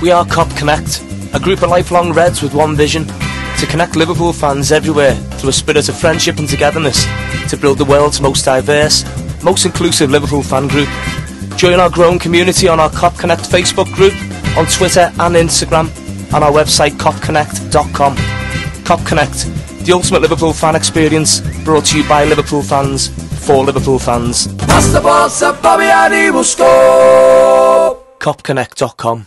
We are KopConnect, a group of lifelong Reds with one vision: to connect Liverpool fans everywhere through a spirit of friendship and togetherness, to build the world's most diverse, most inclusive Liverpool fan group. Join our growing community on our KopConnect Facebook group, on Twitter and Instagram, and our website KopConnect.com. KopConnect, the ultimate Liverpool fan experience, brought to you by Liverpool fans, for Liverpool fans. KopConnect.com.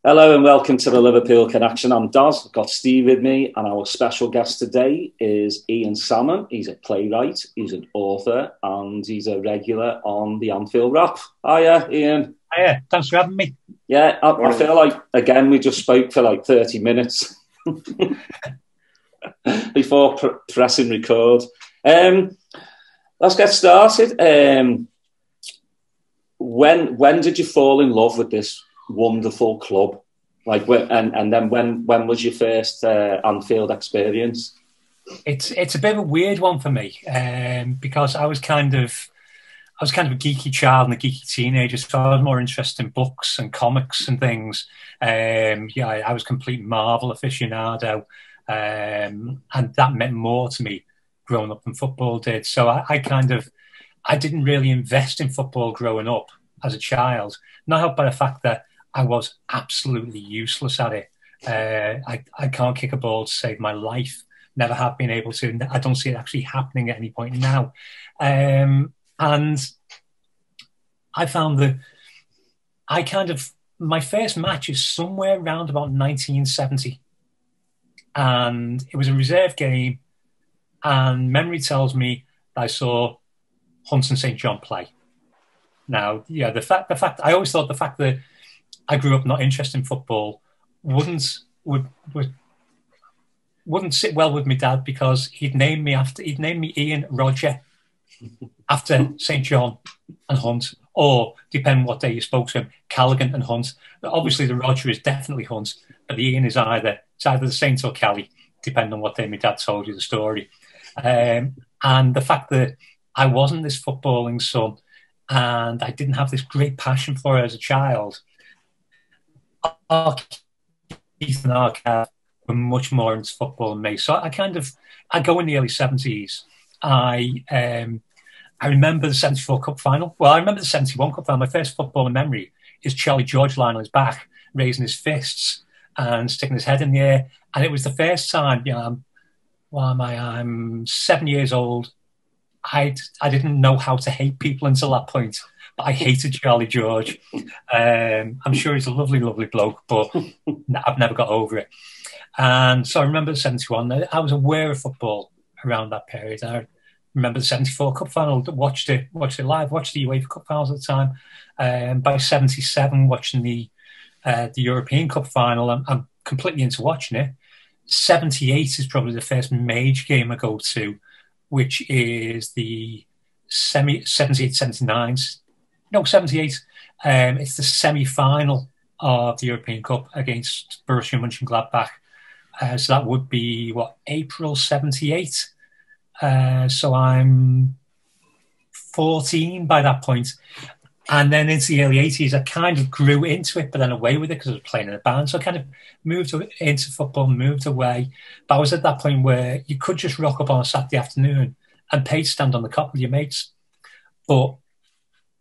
Hello and welcome to the Liverpool Connection. I'm Daz, I've got Steve with me, and our special guest today is Ian Salmon. He's a playwright, he's an author, and he's a regular on the Anfield Wrap. Hiya, Ian. Hiya, thanks for having me. Yeah, I feel like, again, we just spoke for like 30 minutes before pressing record. Let's get started. When did you fall in love with this wonderful club? Like, and then when was your first Anfield experience? It's a bit of a weird one for me, because I was kind of a geeky child and a geeky teenager, so I was more interested in books and comics and things. I was a complete Marvel aficionado, and that meant more to me growing up than football did. So I didn't really invest in football growing up as a child, not helped by the fact that I was absolutely useless at it. I can't kick a ball to save my life. Never have been able to. I don't see it actually happening at any point now. And I found that my first match is somewhere around about 1970. And it was a reserve game. And memory tells me that I saw Hunt and St. John play. Now, yeah, the fact I always thought the fact that I grew up not interested in football wouldn't sit well with my dad, because he'd named me Ian Roger after St. John and Hunt, or depending what day you spoke to him, Callaghan and Hunt. But obviously the Roger is definitely Hunt, but the Ian is either the Saint or Cally, depending on what day my dad told you the story. And the fact that I wasn't this footballing son, and I didn't have this great passion for it as a child. Keith and Marc were much more into football than me. So I go in the early 70s. I remember the 74 Cup final. Well, I remember the 71 Cup final. My first footballing memory is Charlie George lying on his back, raising his fists and sticking his head in the air. And it was the first time, I'm 7 years old. I didn't know how to hate people until that point, but I hated Charlie George. I'm sure he's a lovely, lovely bloke, but I've never got over it. And so I remember the 71. I was aware of football around that period. I remember the 74 Cup final, watched it live, watched the UEFA Cup finals at the time. By 77, watching the European Cup final, I'm completely into watching it. 78 is probably the first major game I go to, which is the 78. It's the semi-final of the European Cup against Borussia Mönchengladbach. So that would be, April 78. So I'm 14 by that point. And then into the early 80s, I kind of grew into it, but then away with it because I was playing in a band. So I kind of moved into football, moved away. But I was at that point where you could just rock up on a Saturday afternoon and pay to stand on the cop with your mates. But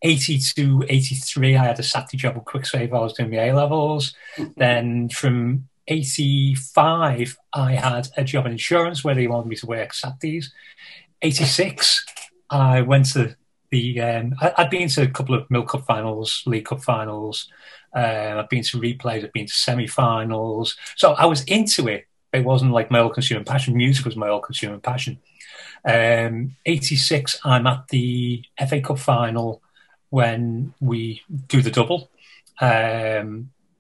82, 83, I had a Saturday job with Quicksave. I was doing my A-levels. Then from 85, I had a job in insurance where they wanted me to work Saturdays. 86, I went to I'd been to a couple of Milk Cup finals, League Cup finals. I've been to replays. I've been to semi-finals. So I was into it. It wasn't like my all-consuming passion. Music was my all-consuming passion. 86, I'm at the FA Cup final when we do the double.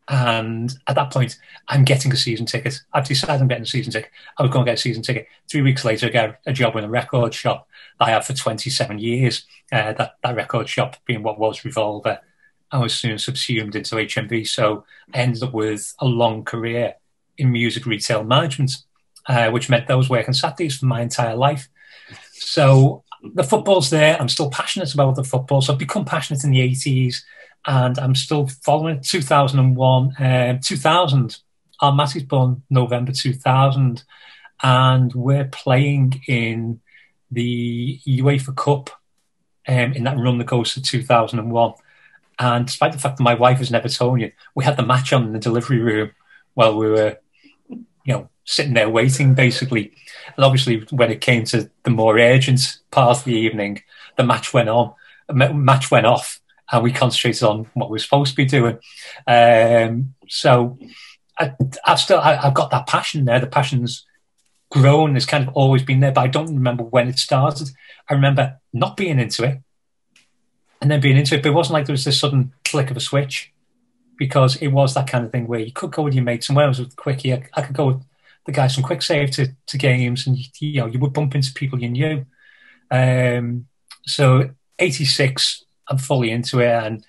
And at that point, I'm getting a season ticket. I've decided I'm getting a season ticket. I was going to get a season ticket. 3 weeks later, I get a job in a record shop that I had for 27 years. That record shop being what was Revolver. I was soon subsumed into HMV. So I ended up with a long career in music retail management, which meant that I was working Saturdays for my entire life. So the football's there. I'm still passionate about the football. So I've become passionate in the 80s, and I'm still following it. 2001, 2000. Our Mattie's born November 2000, and we're playing in the UEFA Cup in that run that goes to 2001. And despite the fact that my wife is an Evertonian, we had the match on in the delivery room while we were, sitting there waiting, basically. And obviously, when it came to the more urgent part of the evening, the match went off, and we concentrated on what we were supposed to be doing. So I've got that passion there. The passion's grown. It's kind of always been there, but I don't remember when it started. I remember not being into it and then being into it, but it wasn't like there was this sudden flick of a switch, because it was that kind of thing where you could go with your mates, and when I was with Quickie, I could go with the guys from Quick Save to games, and you would bump into people you knew. So 86, I'm fully into it, and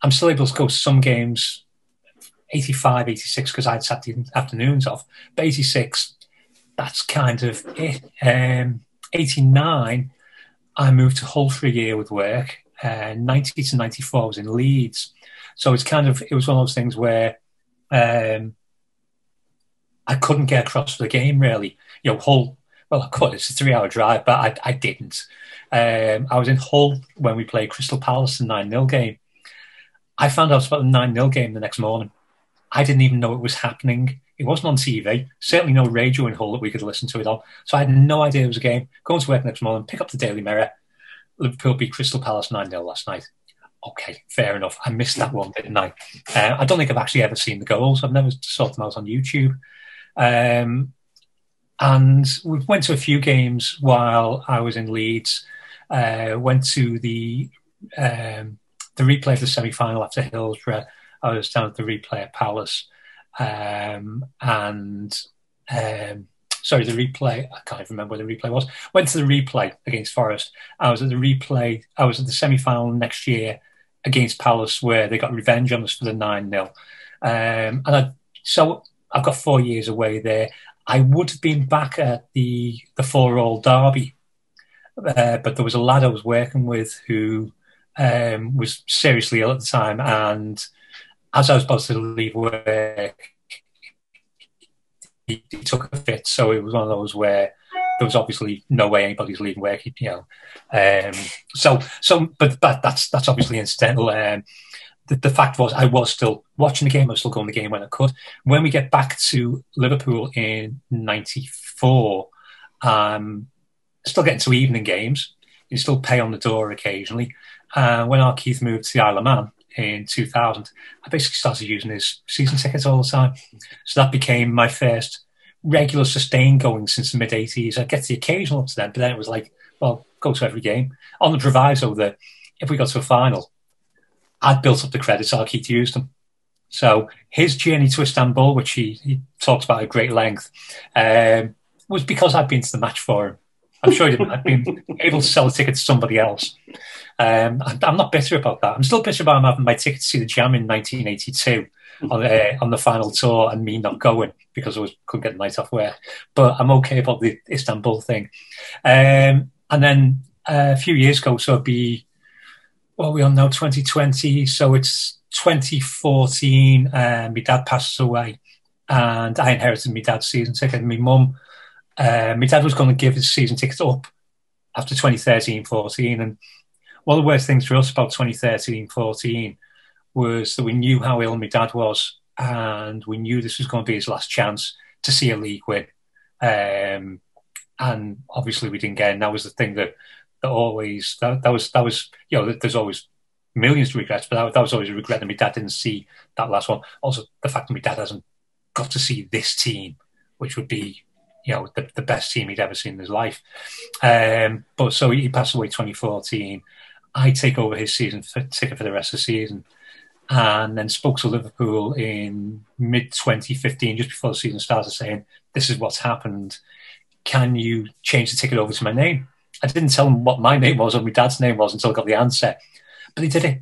I'm still able to go to some games. 85, 86, because I'd sat the afternoons off. But 86, that's kind of it. 89, I moved to Hull for a year with work. 90 to 94, I was in Leeds. So it was one of those things where I couldn't get across for the game, really. Hull, well, I could. It's a 3-hour drive, but I didn't. I was in Hull when we played Crystal Palace, the 9-0 game. I found out about the 9-0 game the next morning. I didn't even know it was happening. It wasn't on TV. Certainly no radio in Hull that we could listen to it on. So I had no idea it was a game. Going to work next morning, pick up the Daily Mirror. Liverpool beat Crystal Palace 9-0 last night. Okay, fair enough. I missed that one, didn't I? I don't think I've actually ever seen the goals. I've never sought them out on YouTube. And we went to a few games while I was in Leeds. Went to the replay of the semi-final after Hillsborough. I was down at the replay at Palace. The replay, I can't even remember where the replay was. Went to the replay against Forest. I was at the semi-final next year against Palace, where they got revenge on us for the 9-0. So I've got 4 years away there. I would have been back at the 4-all derby, but there was a lad I was working with who was seriously ill at the time, and as I was about to leave work, he took a fit. So it was one of those where there was obviously no way anybody's leaving work, but that's obviously incidental. The fact was, I was still watching the game. I was still going to the game when I could. When we get back to Liverpool in '94, still getting to evening games. You still pay on the door occasionally. When our Keith moved to the Isle of Man in 2000, I basically started using his season tickets all the time. So that became my first regular sustained going since the mid-80s. I'd get to the occasional up to then, but then it was like, well, go to every game. On the proviso that if we got to a final, I'd built up the credits, our Keith used them. So his journey to Istanbul, which he talks about at great length, was because I'd been to the match for him. I'm sure I'd been able to sell a ticket to somebody else. I'm not bitter about that. I'm still bitter about him having my ticket to see the Jam in 1982 on the final tour and me not going because couldn't get the night off work. But I'm okay about the Istanbul thing. And then a few years ago, so it'd be, we are now 2020, so it's 2014. My dad passes away, and I inherited my dad's season ticket. And my dad was going to give his season ticket up after 2013-14, and one of the worst things for us about 2013-14 was that we knew how ill my dad was, and we knew this was going to be his last chance to see a league win. And obviously we didn't get it. And that was the thing that was there's always millions of regrets, but that was always a regret that my dad didn't see that last one. Also, the fact that my dad hasn't got to see this team, which would be, the best team he'd ever seen in his life. But so he passed away 2014. I take over his season ticket for the rest of the season, and then spoke to Liverpool in mid-2015, just before the season started, saying, this is what's happened. Can you change the ticket over to my name? I didn't tell him what my name was or my dad's name was until I got the answer. But he did it.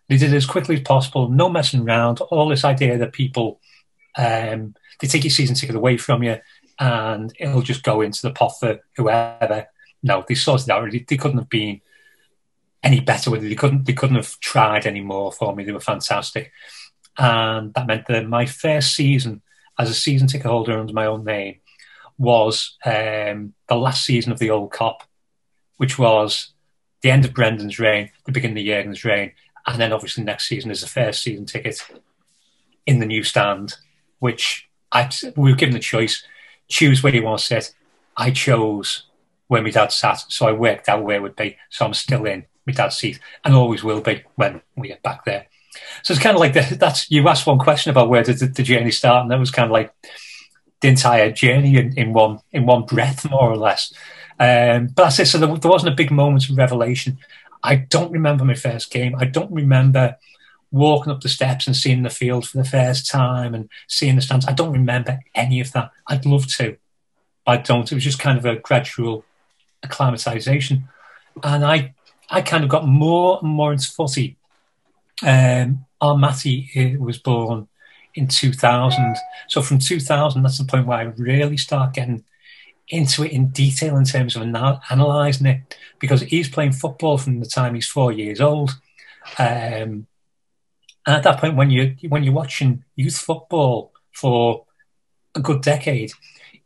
He did it as quickly as possible, no messing around. All this idea that people, they take your season ticket away from you and it'll just go into the pot for whoever. no, they sorted it out. They couldn't have been any better with it. They couldn't have tried any more for me. They were fantastic. And that meant that my first season as a season ticket holder under my own name was the last season of the old Kop, which was the end of Brendan's reign, the beginning of Jurgen's reign, and then obviously next season is the first season ticket in the new stand, which we were given the choice, choose where you want to sit. I chose where my dad sat, so I worked out where it would be. So I'm still in my dad's seat and always will be when we get back there. So it's kind of like that's you asked one question about where did the journey start, and that was kind of like the entire journey in one breath, more or less. But that's it. So there wasn't a big moment of revelation. I don't remember my first game. I don't remember walking up the steps and seeing the field for the first time and seeing the stands. I don't remember any of that. I'd love to, but I don't. It was just kind of a gradual acclimatization. And I kind of got more and more into footy. Our Matty was born in 2000. So from 2000, that's the point where I really start getting into it in detail in terms of analysing it, because he's playing football from the time he's 4 years old. And at that point, when you're watching youth football for a good decade,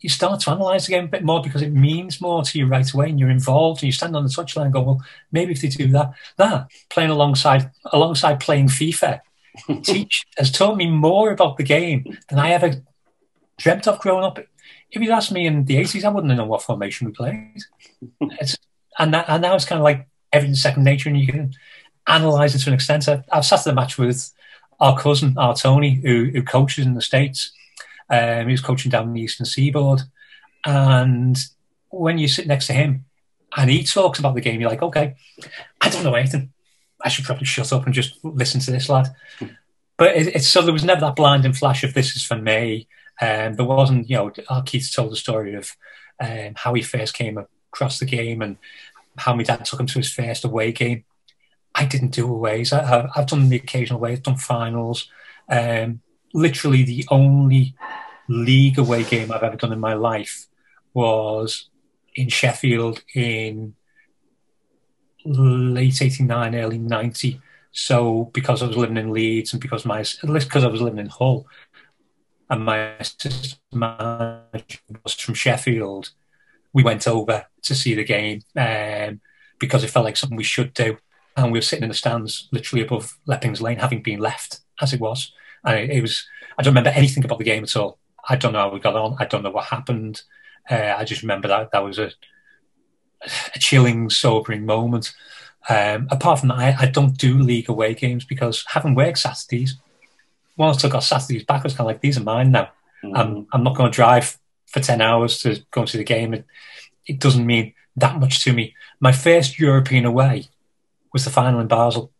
you start to analyse the game a bit more because it means more to you right away, and you're involved, and you stand on the touchline and go, well, maybe if they do that playing alongside playing FIFA has taught me more about the game than I ever dreamt of growing up. If you'd asked me in the 80s, I wouldn't have known what formation we played. And now it's kind of like everything's second nature, and you can analyse it to an extent. I've sat at the match with our cousin, Tony, who coaches in the States. He was coaching down the Eastern Seaboard. And when you sit next to him and he talks about the game, you're like, okay, I don't know anything. I should probably shut up and just listen to this lad. But so there was never that blinding flash of this is for me. There wasn't, our Keith told the story of how he first came across the game and how my dad took him to his first away game. I didn't do aways. I've done the occasional away. I've done finals. Literally the only league away game I've ever done in my life was in Sheffield in late 89, early 90. So because I was living in Leeds and because I was living in Hull and my assistant manager was from Sheffield, we went over to see the game because it felt like something we should do. And we were sitting in the stands literally above Leppings Lane, having been left as it was. And I don't remember anything about the game at all. I don't know how we got on. I don't know what happened. I just remember that was a chilling, sobering moment. Apart from that, I don't do league away games because having worked Saturdays, once I got Saturdays back, I was kind of like, these are mine now. Mm-hmm. I'm not going to drive for 10 hours to go and see the game. It doesn't mean that much to me. My first European away was the final in Basel.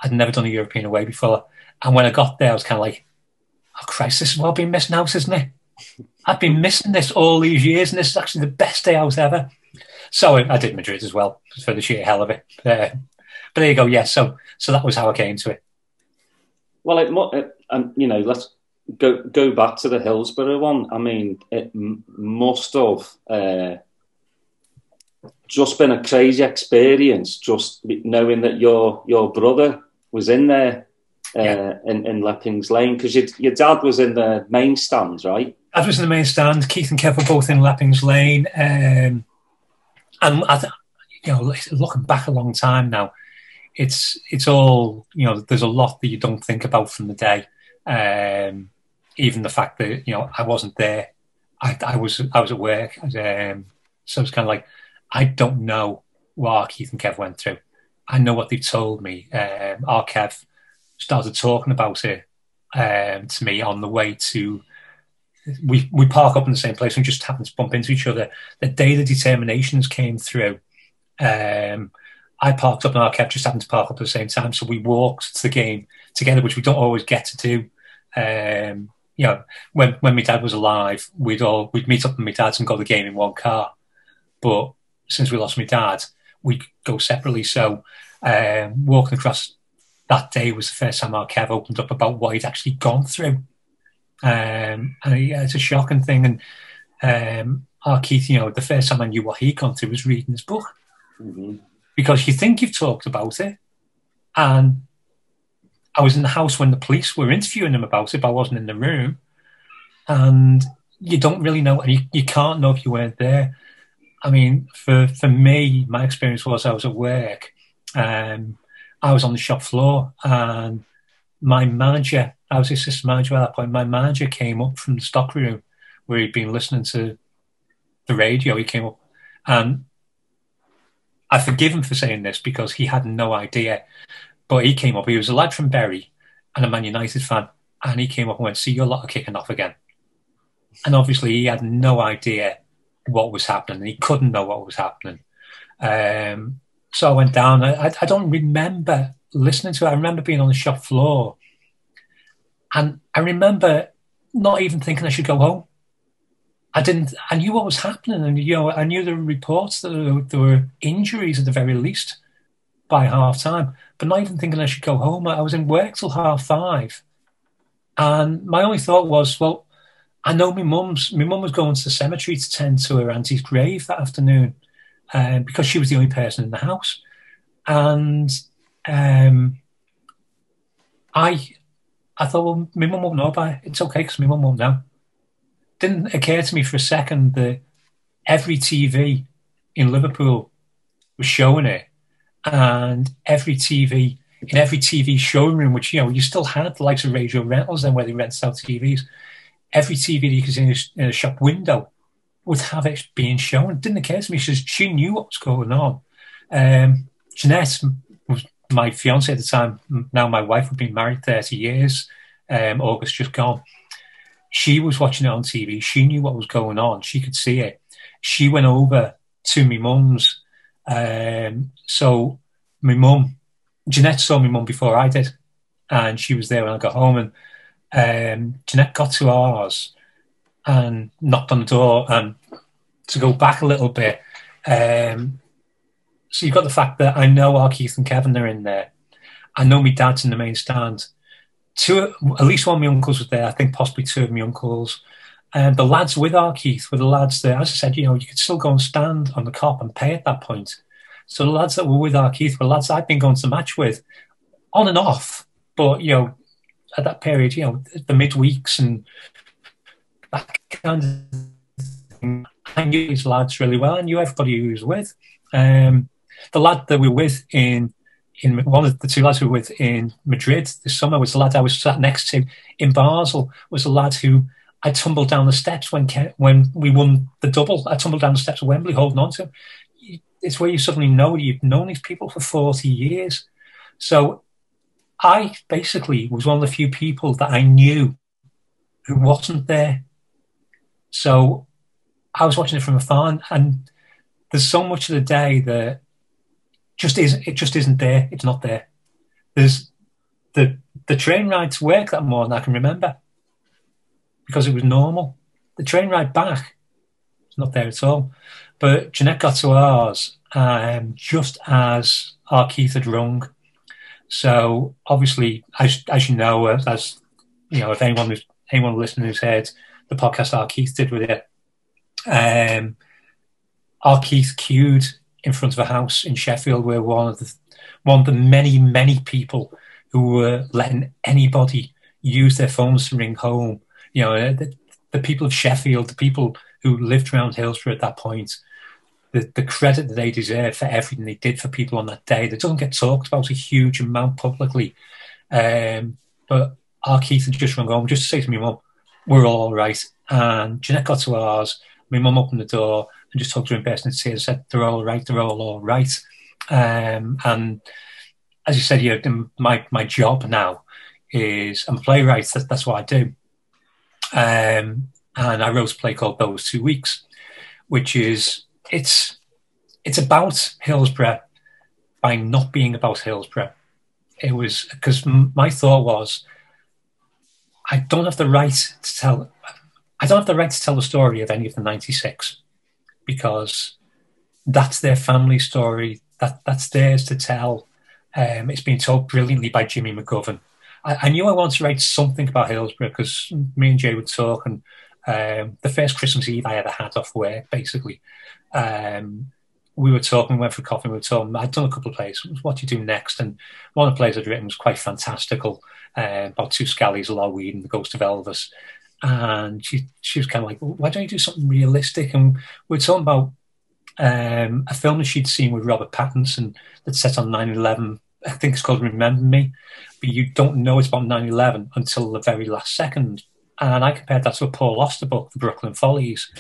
I'd never done a European away before. And when I got there, I was kind of like, oh, Christ, this is what I've been missing out, isn't it? I've been missing this all these years, and this is actually the best day out ever. So I did Madrid as well, for the sheer hell of it. But there you go, yeah. So that was how I came to it. Well, let's go back to the Hillsborough one. I mean, it must have just been a crazy experience, just knowing that your brother was in there in Leppings Lane, because your dad was in the main stand, right? Dad was in the main stand. Keith and Kev were both in Leppings Lane. And looking back a long time now, it's all, there's a lot that you don't think about from the day. Even the fact that, I wasn't there. I was at work. So it's kind of like, I don't know what Keith and Kev went through. I know what they've told me. Our Kev started talking about it to me on the way to... We park up in the same place and just happened to bump into each other. The day the determinations came through, I parked up and our Kev just happened to park up at the same time. So we walked to the game together, which we don't always get to do. When my dad was alive, we'd meet up with my dad's and go to the game in one car. But since we lost my dad, we go separately. So walking across that day was the first time our Kev opened up about what he'd actually gone through. And it's a shocking thing. And our Keith, you know, the first time I knew what he'd gone through was reading his book. Mm-hmm. Because you think you've talked about it. And I was in the house when the police were interviewing him about it, but I wasn't in the room. And you don't really know, and you can't know if you weren't there. I mean, for me, my experience was I was at work. I was on the shop floor, and my manager, I was assistant manager at that point, my manager came up from the stock room where he'd been listening to the radio. He came up, and I forgive him for saying this because he had no idea. But he came up, he was a lad from Bury and a Man United fan, and he came up and went, "See, your lot are kicking off again." And obviously he had no idea what was happening. He couldn't know what was happening. So I went down. I don't remember listening to it. I remember being on the shop floor, and I remember not even thinking I should go home. I knew what was happening, and you know, I knew there were reports that there were injuries at the very least by half-time, but not even thinking I should go home. I was in work till 5:30, and my only thought was, well, I know my mum was going to the cemetery to tend to her auntie's grave that afternoon, because she was the only person in the house, and I thought, well, my mum won't know about it. It's okay because my mum won't know. Didn't occur to me for a second that every TV in Liverpool was showing it, and every TV showroom, which, you know, you still had the likes of Radio Rentals then where they rented out TVs, every TV that you could see in a shop window would have it being shown. It didn't occur to me. She knew what was going on. Jeanette was my fiance at the time. Now my wife, had been married 30 years. August just gone. She was watching it on TV. She knew what was going on. She could see it. She went over to my mum's. So my mum, Jeanette saw my mum before I did, and she was there when I got home. And Jeanette got to ours and knocked on the door. And to go back a little bit, so you've got the fact that I know our Keith and Kevin are in there. I know my dad's in the main stand. At least one of my uncles was there. I think possibly two of my uncles. And the lads with our Keith were the lads that, as I said, you know, you could still go and stand on the cop and pay at that point. So the lads that were with our Keith were lads I'd been going to match with, on and off. But, you know, at that period, you know, the midweeks and that kind of thing, I knew these lads really well. I knew everybody who was with. The lad that we were with in one of the two lads we were with in Madrid this summer was the lad I was sat next to in Basel, was a lad who I tumbled down the steps when we won the double. I tumbled down the steps of Wembley holding on to him. It's where you suddenly know you've known these people for 40 years. So I basically was one of the few people that I knew who wasn't there. So I was watching it from afar, and there's so much of the day that just isn't there. It's not there. There's the train ride to work that morning I can remember because it was normal. The train ride back, it's not there at all. But Jeanette got to ours just as our Keith had rung. So obviously, as you know, as you know, if anyone listening who's heard the podcast our Keith did with it, our Keith queued in front of a house in Sheffield where one of the many people who were letting anybody use their phones to ring home. You know, the people of Sheffield, the people who lived around Hillsborough at that point, the credit that they deserve for everything they did for people on that day that doesn't get talked about a huge amount publicly. But our Keith had just rung home just to say to my mum, we're all right. And Jeanette got to ours. My mum opened the door and just talked to her in person and said, they're all right, they're all right. And as you said, you know, my job now is I'm a playwright. That's what I do. And I wrote a play called Those 2 Weeks, which is, it's about Hillsborough by not being about Hillsborough. It was because my thought was, I don't have the right to tell the story of any of the 96 because that's their family story. That's theirs to tell. It's been told brilliantly by Jimmy McGovern. I knew I wanted to write something about Hillsborough because me and Jay would talk, and The first Christmas Eve I ever had off work, basically. We were talking, we went for coffee, we were talking, I'd done a couple of plays, what do you do next? And one of the plays I'd written was quite fantastical, about two scallies, a lot of weed, and the ghost of Elvis. And she was kind of like, well, why don't you do something realistic? And we were talking about a film that she'd seen with Robert Pattinson that's set on 9/11. I think it's called Remember Me, but you don't know it's about 9/11 until the very last second. And I compared that to a Paul Auster book, The Brooklyn Follies.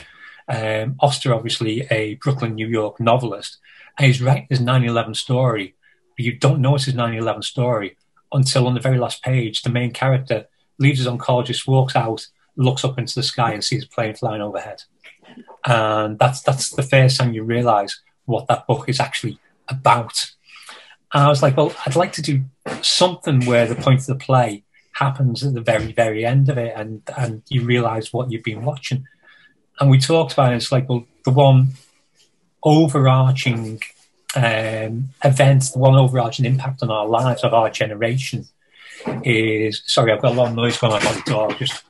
Auster, obviously a Brooklyn, New York novelist, and he's writing his 9/11 story, but you don't know it's his 9/11 story until on the very last page, the main character leaves his oncologist, walks out, looks up into the sky and sees a plane flying overhead. And that's the first time you realise what that book is actually about. And I was like, well, I'd like to do something where the point of the play happens at the very, very end of it, and you realise what you've been watching. And we talked about it. It's like, well, the one overarching event, the one overarching impact on our lives of our generation is... Sorry, I've got a lot of noise going on the door. Just...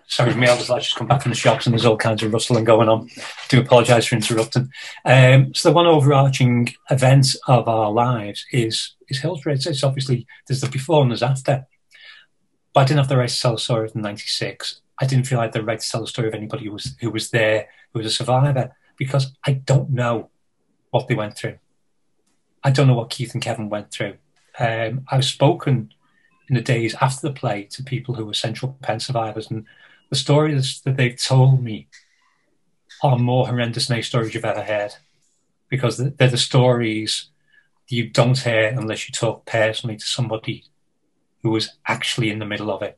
Sorry, my eldest lad just come back from the shops and there's all kinds of rustling going on. I do apologise for interrupting. So the one overarching event of our lives is Hillsborough. It's obviously, there's the before and there's after. But I didn't have the right to tell the story of the 96. I didn't feel I had the right to tell the story of anybody who was there, who was a survivor, because I don't know what they went through. I don't know what Keith and Kevin went through. I've spoken in the days after the play to people who were Central Penn survivors, and the stories that they've told me are more horrendous than any stories you've ever heard, because they're the stories that you don't hear unless you talk personally to somebody who was actually in the middle of it.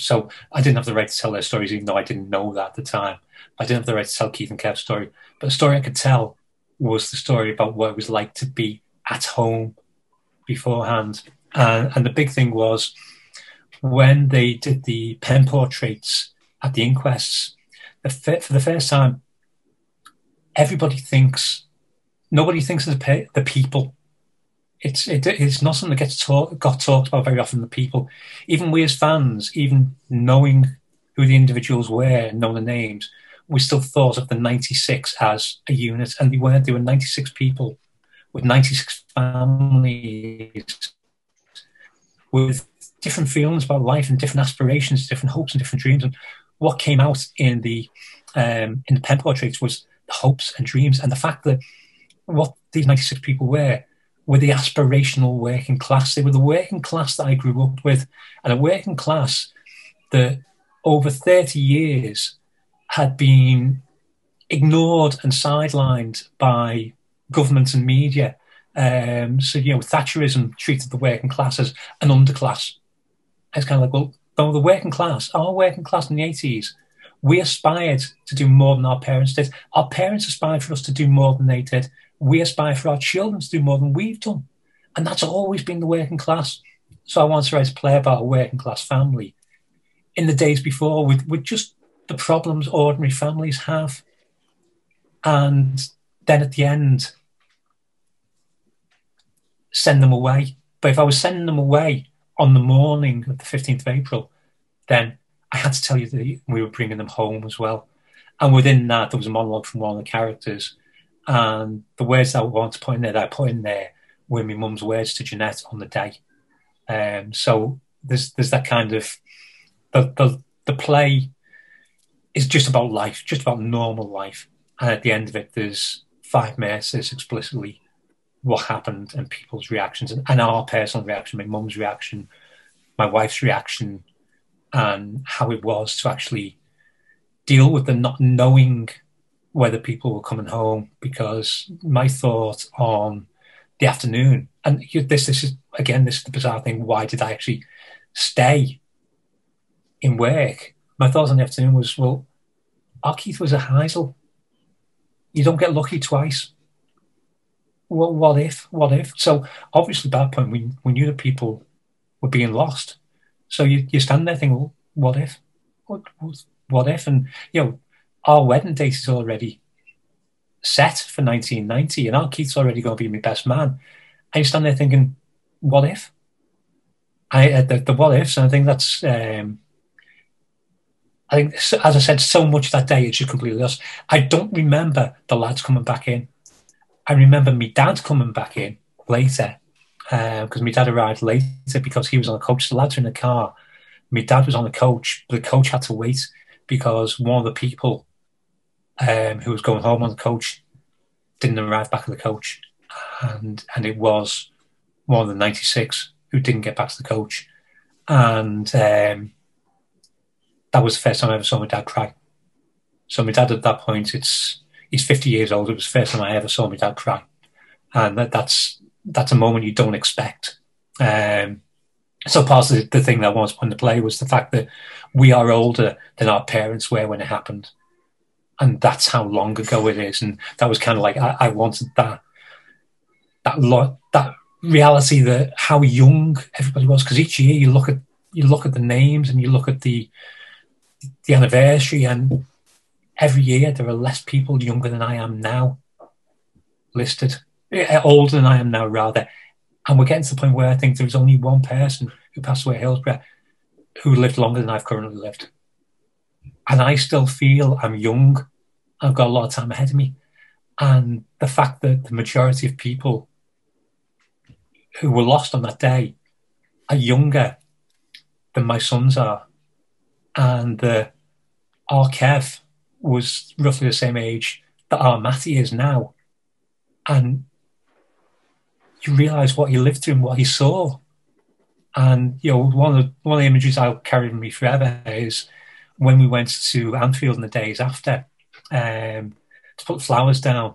So I didn't have the right to tell their stories, even though I didn't know that at the time. I didn't have the right to tell Keith and Kev's story. But the story I could tell was the story about what it was like to be at home beforehand. And the big thing was, when they did the pen portraits at the inquests, for the first time, nobody thinks of the people. It's not something that got talked about very often, the people. Even we as fans, even knowing who the individuals were and knowing the names, we still thought of the 96 as a unit, and they weren't. They were 96 people with 96 families with different feelings about life and different aspirations, different hopes and different dreams. And what came out in the pen portraits was the hopes and dreams, and the fact that what these 96 people were the aspirational working class. They were the working class that I grew up with, and a working class that over 30 years had been ignored and sidelined by government and media. So, Thatcherism treated the working class as an underclass. It's kind of like, well, no, the working class, our working class in the 80s, we aspired to do more than our parents did. Our parents aspired for us to do more than they did. We aspire for our children to do more than we've done. And that's always been the working class. So I wanted to write a play about a working class family in the days before, with just the problems ordinary families have. And then at the end, send them away. But if I was sending them away on the morning of the 15th of April, then I had to tell you that we were bringing them home as well. And within that, there was a monologue from one of the characters. And the words that I wanted to put in there, that I put in there, were my mum's words to Jeanette on the day. So there's that kind of... The play is just about life, just about normal life. And at the end of it, there's 5 minutes explicitly what happened and people's reactions, and our personal reaction, my mum's reaction, my wife's reaction, and how it was to actually deal with the not knowing whether people were coming home. Because my thought on the afternoon, and this is the bizarre thing, why did I actually stay in work? My thought on the afternoon was, well, our Keith was a Heisel. You don't get lucky twice. Well, what if? So obviously by that point we knew that people were being lost. So you stand there thinking, well, what if? What if? And, our wedding date is already set for 1990, and our Keith's already going to be my best man. I stand there thinking, what if? The what ifs, and I think that's, I think, as I said, so much that day, it's just completely lost. I don't remember the lads coming back in. I remember my dad coming back in later, because my dad arrived later because he was on the coach. The lads were in the car. My dad was on the coach, but the coach had to wait because one of the people who was going home on the coach didn't arrive back at the coach. And it was one of the 96 who didn't get back to the coach. And that was the first time I ever saw my dad cry. So my dad at that point, he's 50 years old. It was the first time I ever saw my dad cry. And that's a moment you don't expect. So part of the thing that I wanted to put into play was the fact that we are older than our parents were when it happened. And that's how long ago it is. And that was kind of like, I wanted that reality, that how young everybody was. Because each year you look at the names and you look at the anniversary, and every year there are less people younger than I am now listed, older than I am now rather. And we're getting to the point where I think there's only one person who passed away at Hillsborough who lived longer than I've currently lived. And I still feel I'm young. I've got a lot of time ahead of me. And the fact that the majority of people who were lost on that day are younger than my sons are. And our Kev was roughly the same age that our Matty is now. And you realise what he lived through and what he saw. And, you know, one of the images I'll carry with me forever is when we went to Anfield in the days after to put flowers down.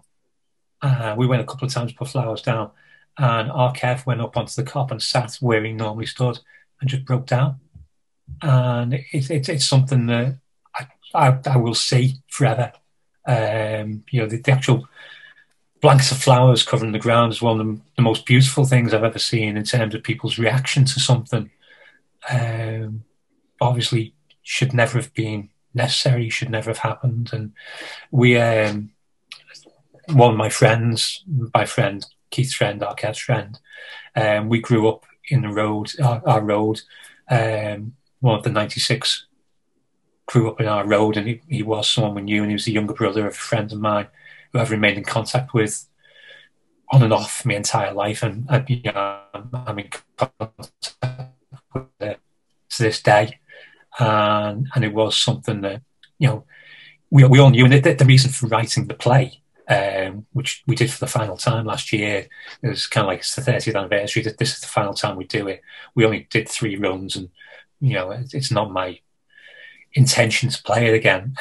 We went a couple of times to put flowers down, and our Kev went up onto the cop and sat where he normally stood and just broke down. And it's something that I will see forever. You know, the actual blanks of flowers covering the ground is one of the most beautiful things I've ever seen in terms of people's reaction to something. Obviously, should never have been necessary, should never have happened. And we, one of my friends, my friend, Keith's friend, our Kev's friend, we grew up in the road, our road. One of the 96 grew up in our road, and he was someone we knew, and he was the younger brother of a friend of mine who I've remained in contact with on and off my entire life. And you know, I'm in contact with it to this day. And it was something that, you know, we all knew. And the reason for writing the play, which we did for the final time last year, it was kind of like, it's the 30th anniversary, that this is the final time we do it. We only did 3 runs, and, you know, it's not my intention to play it again.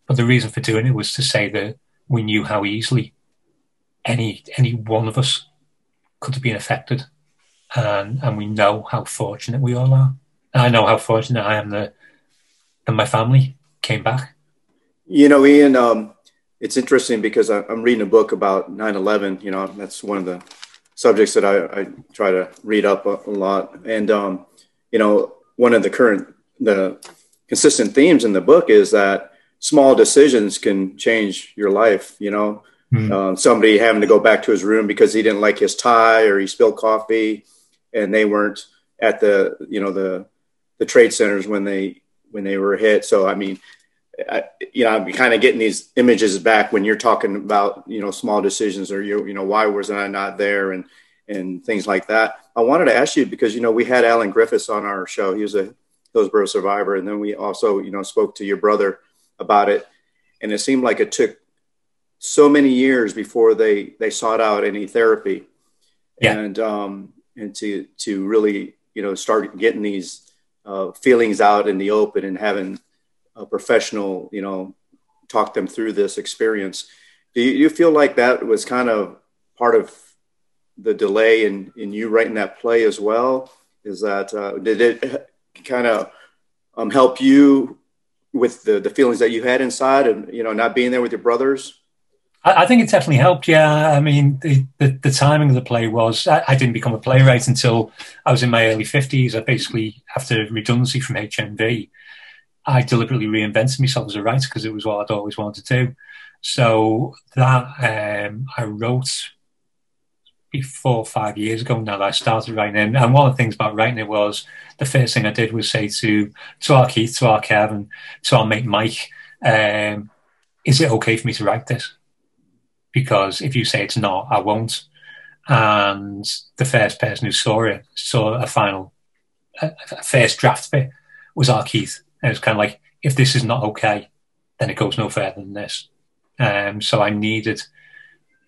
But the reason for doing it was to say that we knew how easily any one of us could have been affected. And we know how fortunate we all are. And I know how fortunate I am that my family came back. You know, Ian, it's interesting because I'm reading a book about 9/11. You know, that's one of the subjects that I try to read up a lot. And, you know, one of the consistent themes in the book is that small decisions can change your life. You know, somebody having to go back to his room because he didn't like his tie, or he spilled coffee, and they weren't at the trade centers when they were hit. So, I mean, I'm kind of getting these images back when you're talking about, you know, small decisions, or, you know, why was I not there, and things like that. I wanted to ask you because, you know, we had Alan Griffiths on our show. He was a Hillsborough survivor. And then we also, you know, spoke to your brother about it. And it seemed like it took so many years before they sought out any therapy. Yeah. And to really, you know, start getting these feelings out in the open and having a professional, you know, talk them through this experience. Do you feel like that was kind of part of the delay in you writing that play as well? Is that, did it kind of help you with the feelings that you had inside, and, you know, not being there with your brothers? I think it definitely helped. Yeah. I mean, the timing of the play was, I didn't become a playwright until I was in my early 50s. I basically, after redundancy from HMV, I deliberately reinvented myself as a writer because it was what I'd always wanted to do. So that I wrote be 4 or 5 years ago now that I started writing it. And one of the things about writing it was the first thing I did was say to our Keith, to our Kev, and to our mate Mike, is it okay for me to write this? Because if you say it's not, I won't. And the first person who saw a first draft of it was our Keith. And it was kind of like, if this is not okay, then it goes no further than this. So I needed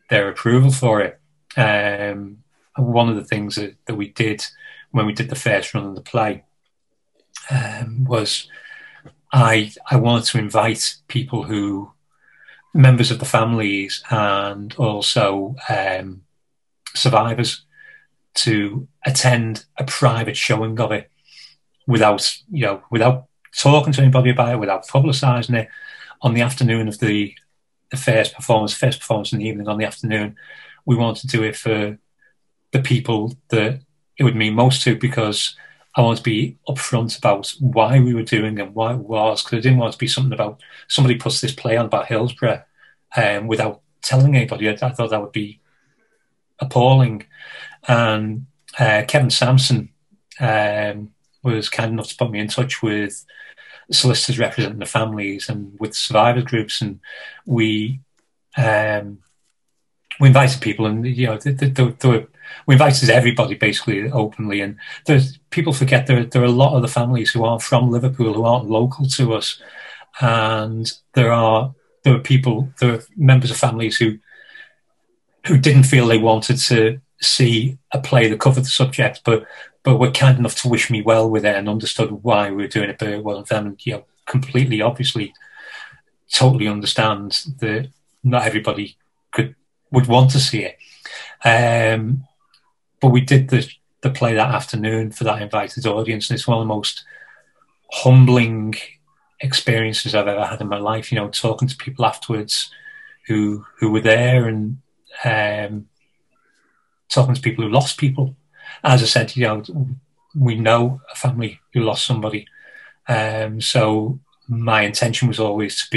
their approval for it. And one of the things that we did when we did the first run of the play was I wanted to invite people members of the families and also survivors to attend a private showing of it without talking to anybody about it, without publicising it. On the afternoon of the first performance in the evening, on the afternoon, we wanted to do it for the people that it would mean most to, because I wanted to be upfront about why we were doing and why it was, because I didn't want it to be something about somebody puts this play on about Hillsborough without telling anybody. I thought that would be appalling. And Kevin Sampson was kind enough to put me in touch with solicitors representing the families and with survivors groups, and we invited people, and we invited everybody basically openly. And people forget there are a lot of the families who aren't from Liverpool, who aren't local to us, and there are members of families who didn't feel they wanted to see a play that covered the subject, but were kind enough to wish me well with it and understood why we were doing it, but it wasn't them. And, completely, obviously, totally understand that not everybody would want to see it. But we did the play that afternoon for that invited audience, and it's one of the most humbling experiences I've ever had in my life. Talking to people afterwards who were there, and talking to people who lost people. As I said, we know a family who lost somebody. So my intention was always to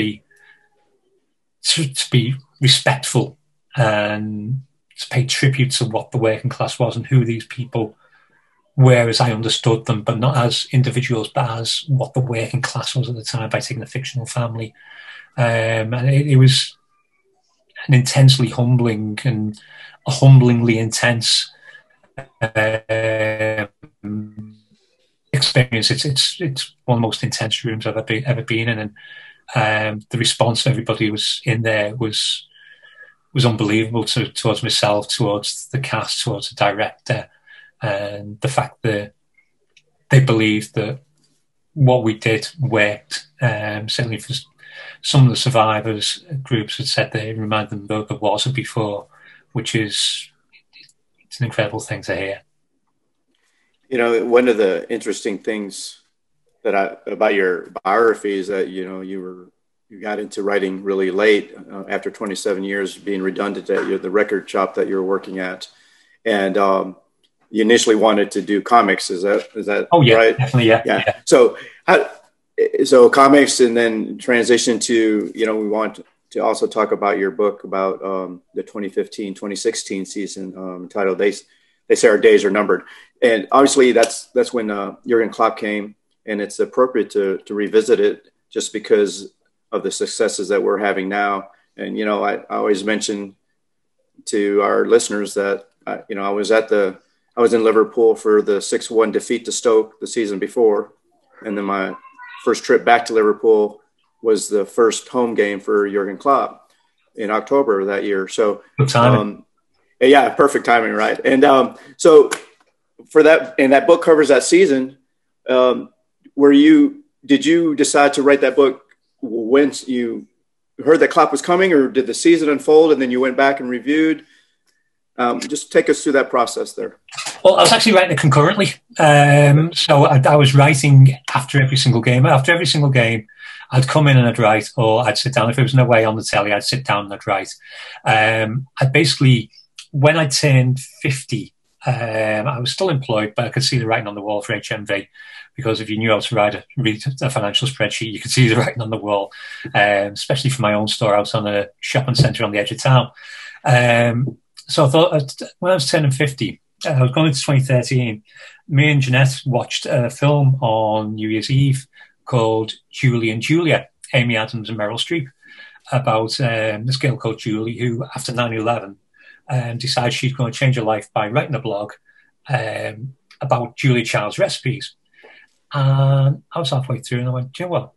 be respectful and to pay tribute to what the working class was and who these people were as I understood them, but not as individuals, but as what the working class was at the time by taking a fictional family. And it was an intensely humbling and a humblingly intense experience. It's one of the most intense rooms I've ever been in, and the response everybody was in there was unbelievable towards myself, towards the cast, towards the director, and the fact that they believed that what we did worked. Certainly for some of the survivors groups had said they reminded them that there wasn't before, which is it's an incredible thing to hear. One of the interesting things about your biography is that you got into writing really late, after 27 years, being redundant at the record shop that you were working at, and you initially wanted to do comics. Is that oh yeah, right? Definitely, yeah. So comics, and then transition to we want to also talk about your book about the 2015-2016 season, entitled "They Say Our Days Are Numbered," and obviously that's when Jurgen Klopp came, and it's appropriate to revisit it just because of the successes that we're having now. And I always mention to our listeners that I was in Liverpool for the 6-1 defeat to Stoke the season before, and then my first trip back to Liverpool was the first home game for Jurgen Klopp in October of that year. So, yeah, perfect timing, right? And so for that, and that book covers that season. Did you decide to write that book when you heard that Klopp was coming, or did the season unfold and then you went back and reviewed? Just take us through that process there. Well, I was actually writing it concurrently. So I was writing after every single game. After every single game, I'd come in and I'd write, or I'd sit down. If there was no way on the telly, I'd sit down and I'd write. I basically, when I turned 50, I was still employed, but I could see the writing on the wall for HMV, because if you knew how to read a financial spreadsheet, you could see the writing on the wall, especially for my own store out on a shopping centre on the edge of town. So I thought when I was turning 50, I was going into 2013, me and Jeanette watched a film on New Year's Eve called Julie and Julia, Amy Adams and Meryl Streep, about this girl called Julie who, after 9/11, decides she's going to change her life by writing a blog about Julia Child's recipes. And I was halfway through and I went, do you know what?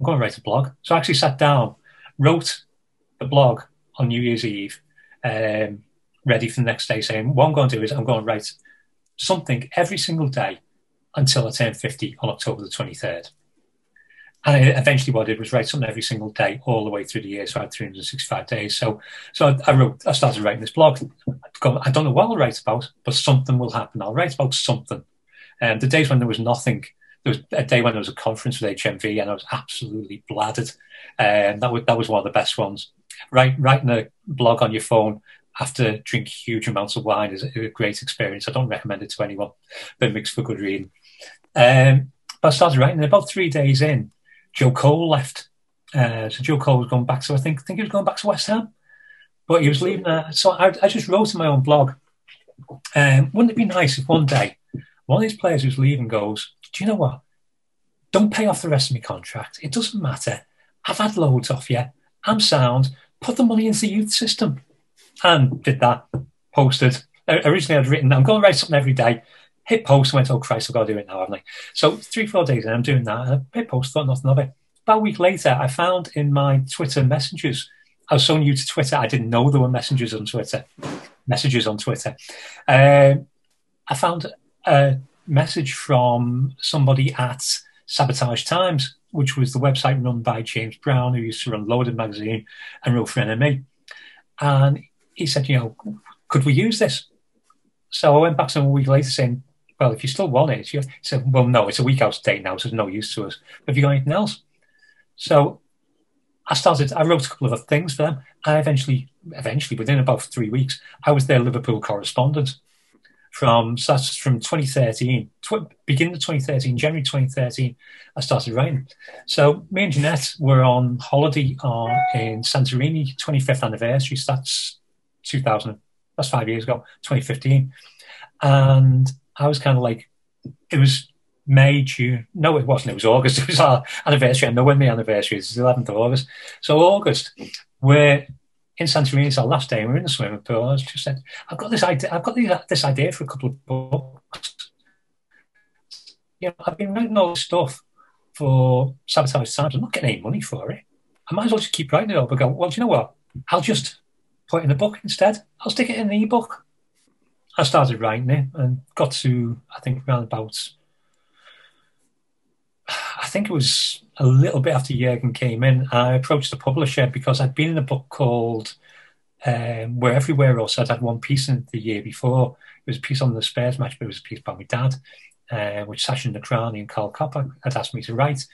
I'm going to write a blog. So I actually sat down, wrote the blog on New Year's Eve, ready for the next day, saying, what I'm going to do is I'm going to write something every single day until I turn 50 on October the 23rd. And eventually what I did was write something every single day all the way through the year. So I had 365 days. So I started writing this blog. I don't know what I'll write about, but something will happen. I'll write about something. And the days when there was nothing, there was a day when there was a conference with HMV and I was absolutely bladdered. And that was one of the best ones. Writing a blog on your phone after drinking huge amounts of wine is a great experience. I don't recommend it to anyone, but it makes for good reading. But I started writing, and about 3 days in, Joe Cole left. So Joe Cole was going back. So I think he was going back to West Ham, but he was leaving. So I just wrote in my own blog. Wouldn't it be nice if one day one of these players who's leaving goes, do you know what? Don't pay off the rest of my contract. It doesn't matter. I've had loads off you. I'm sound. Put the money into the youth system. And did that. Posted. Originally I'd written, I'm going to write something every day. Hit post and went, oh Christ, I've got to do it now, haven't I? So 3-4 days in, I'm doing that. And I hit post, thought nothing of it. About a week later, I found in my Twitter messages, I was so new to Twitter, I didn't know there were messages on Twitter. I found a message from somebody at Sabotage Times, which was the website run by James Brown, who used to run Loaded magazine and wrote for NME. And he said, you know, could we use this? So I went back to him a week later saying, well, if you still want it, he said, well, no, it's a week out of date now, so there's no use to us. Have you got anything else? So I wrote a couple of other things for them. And eventually, within about 3 weeks, I was their Liverpool correspondent. From 2013, beginning of 2013, January 2013, I started writing. So me and Jeanette were on holiday in Santorini, 25th anniversary. So that's 2000. That's 5 years ago, 2015. And I was kind of like, it was May, June. No, it wasn't. It was August. It was our anniversary. I know when the anniversary is. It's the 11th of August. So August, we're in Santorini. It's our last day. And we're in the swimming pool. And I was just said, I've got this idea for a couple of books. You know, I've been writing all this stuff for Sabotage Times. I'm not getting any money for it. I might as well just keep writing it up and go, well, do you know what? I'll just put it in a book instead. I'll stick it in an ebook. I started writing it and got to, I think, around about, I think it was a little bit after Jürgen came in. I approached the publisher because I'd been in a book called We're Everywhere Else. I'd had one piece in the year before. It was a piece on the Spurs match, but it was a piece by my dad, which Sasha Nakrani and Carl Copper had asked me to write.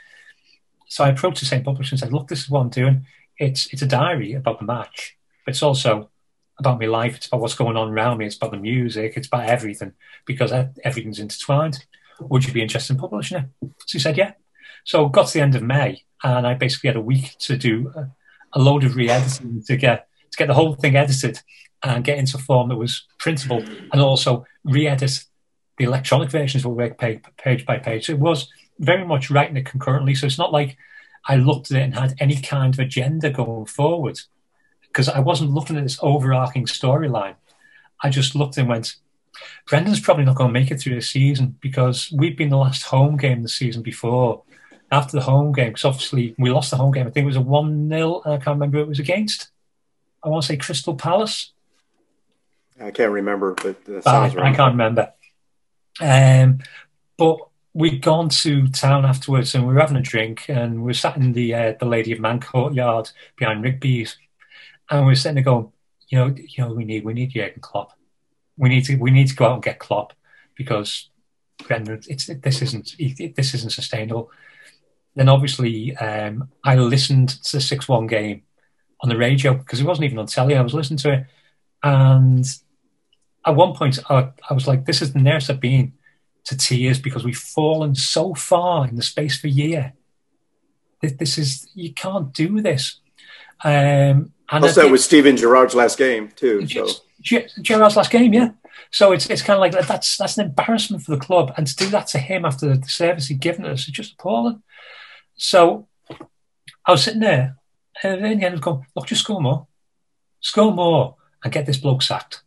So I approached the same publisher and said, look, this is what I'm doing. It's a diary about the match, but it's also about my life. It's about what's going on around me. It's about the music. It's about everything, because everything's intertwined. Would you be interested in publishing it? So he said, yeah. So got to the end of May, and I basically had a week to do a load of re-editing to get the whole thing edited and get into a form that was printable, and also re-edit the electronic versions of work page by page. So it was very much writing it concurrently. So it's not like I looked at it and had any kind of agenda going forward, because I wasn't looking at this overarching storyline. I just looked and went, Brendan's probably not going to make it through the season, because we'd been the last home game the season before. After the home game, because obviously we lost the home game. I think it was a 1-0, and I can't remember who it was against. I want to say Crystal Palace. I can't remember, but that sounds right. I can't remember. But we'd gone to town afterwards, and we were having a drink, and we were sat in the Lady of Man courtyard behind Rigby's, and we were sitting there going, you know, we need Jurgen Klopp. We need to go out and get Klopp, because Brendan, this isn't sustainable. Then obviously I listened to the 6-1 game on the radio, because it wasn't even on telly. I was listening to it, and at one point I was like, this is the nearest I've been to tears, because we've fallen so far in the space of a year. You can't do this. And also, that was Steven Gerrard's last game too. Gerrard's last game, yeah. So it's kind of like that's an embarrassment for the club, and to do that to him after the service he'd given us is just appalling. So I was sitting there, and in the end I was going, look, just score more, and get this bloke sacked.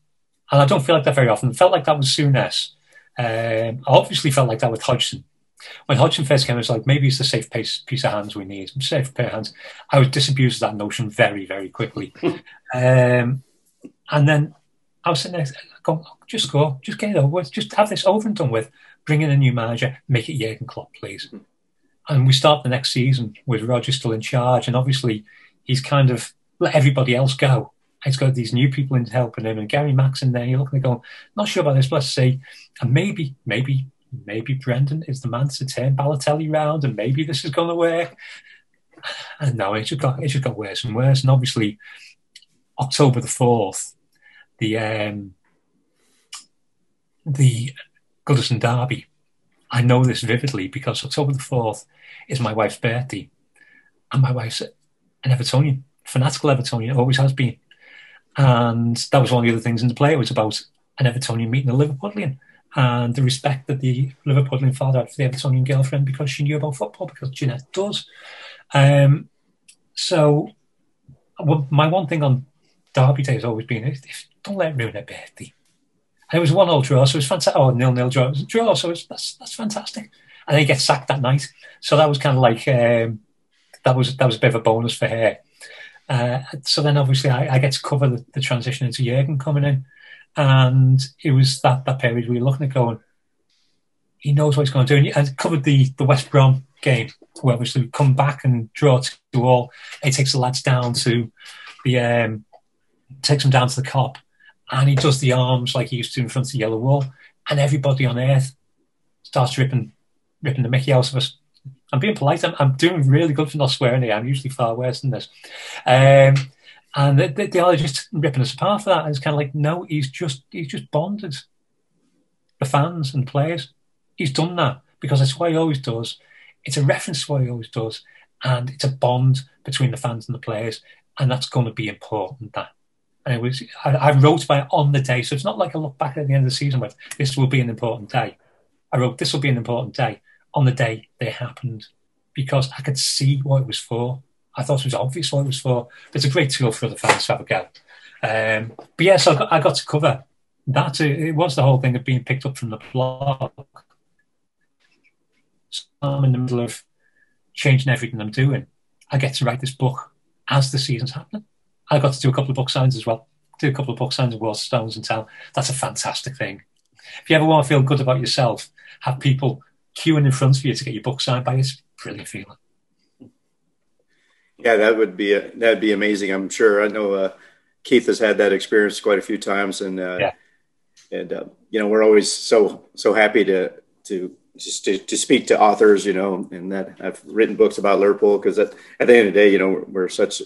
And I don't feel like that very often. It felt like that with Souness. I obviously felt like that with Hodgson. When Hodgson first came, it was like, maybe it's the safe piece of hands we need, safe pair of hands. I would disabuse that notion very, very quickly. And then I was sitting there going, just go, just get it over with, just have this over and done with, bring in a new manager, make it Jurgen Klopp, please. And we start the next season with Roger still in charge, and obviously he's kind of let everybody else go. He's got these new people in helping him, and Gary Mack's in there. You're looking at going, not sure about this, but let's see. And maybe Brendan is the man to turn Balotelli round, and maybe this is going to work. And no, it just got worse and worse. And obviously, October the 4th, the Goodison Derby. I know this vividly because October the 4th is my wife's birthday, and my wife's an Evertonian, fanatical Evertonian, always has been. And that was one of the other things in the play. It was about an Evertonian meeting a Liverpudlian, and the respect that the Liverpudlian father had for the Evertonian girlfriend because she knew about football, because Jeanette does. So my one thing on Derby Day has always been, don't let it ruin their birthday. And it was 1-1 draw, so it was fantastic. Oh, 0-0 draw. It was a draw, so that's fantastic. And then he gets sacked that night. So that was kind of like, that was a bit of a bonus for her. So then obviously I get to cover the transition into Jurgen coming in. And it was that period we were looking at going, he knows what he's going to do. And covered the West Brom game, where obviously we come back and draw 2-2. He takes the lads down to takes them down to the Kop, and he does the arms like he used to in front of the yellow wall, and everybody on earth starts ripping the mickey out of us. I'm being polite. I'm doing really good for not swearing here. I'm usually far worse than this. And they are just ripping us apart for that. And it's kind of like, no, he's just bonded the fans and players. He's done that because it's what he always does. It's a reference to what he always does, and it's a bond between the fans and the players, and that's going to be important. That, and it was. I wrote about it on the day, so it's not like I look back at the end of the season with this will be an important day. I wrote this will be an important day on the day they happened, because I could see what it was for. I thought it was obvious what it was for. But it's a great tool for the fans to have a go. But yeah, so I got to cover that. It was the whole thing of being picked up from the blog. So I'm in the middle of changing everything I'm doing. I get to write this book as the season's happening. I got to do a couple of book signs as well. Do a couple of book signs of Waterstones in town. That's a fantastic thing. If you ever want to feel good about yourself, have people queuing in front of you to get your book signed by you. It's a brilliant feeling. Yeah, that'd be amazing. I'm sure. I know Keith has had that experience quite a few times, and you know, we're always so happy to speak to authors, you know, and that I've written books about Liverpool, because at the end of the day, you know, we're such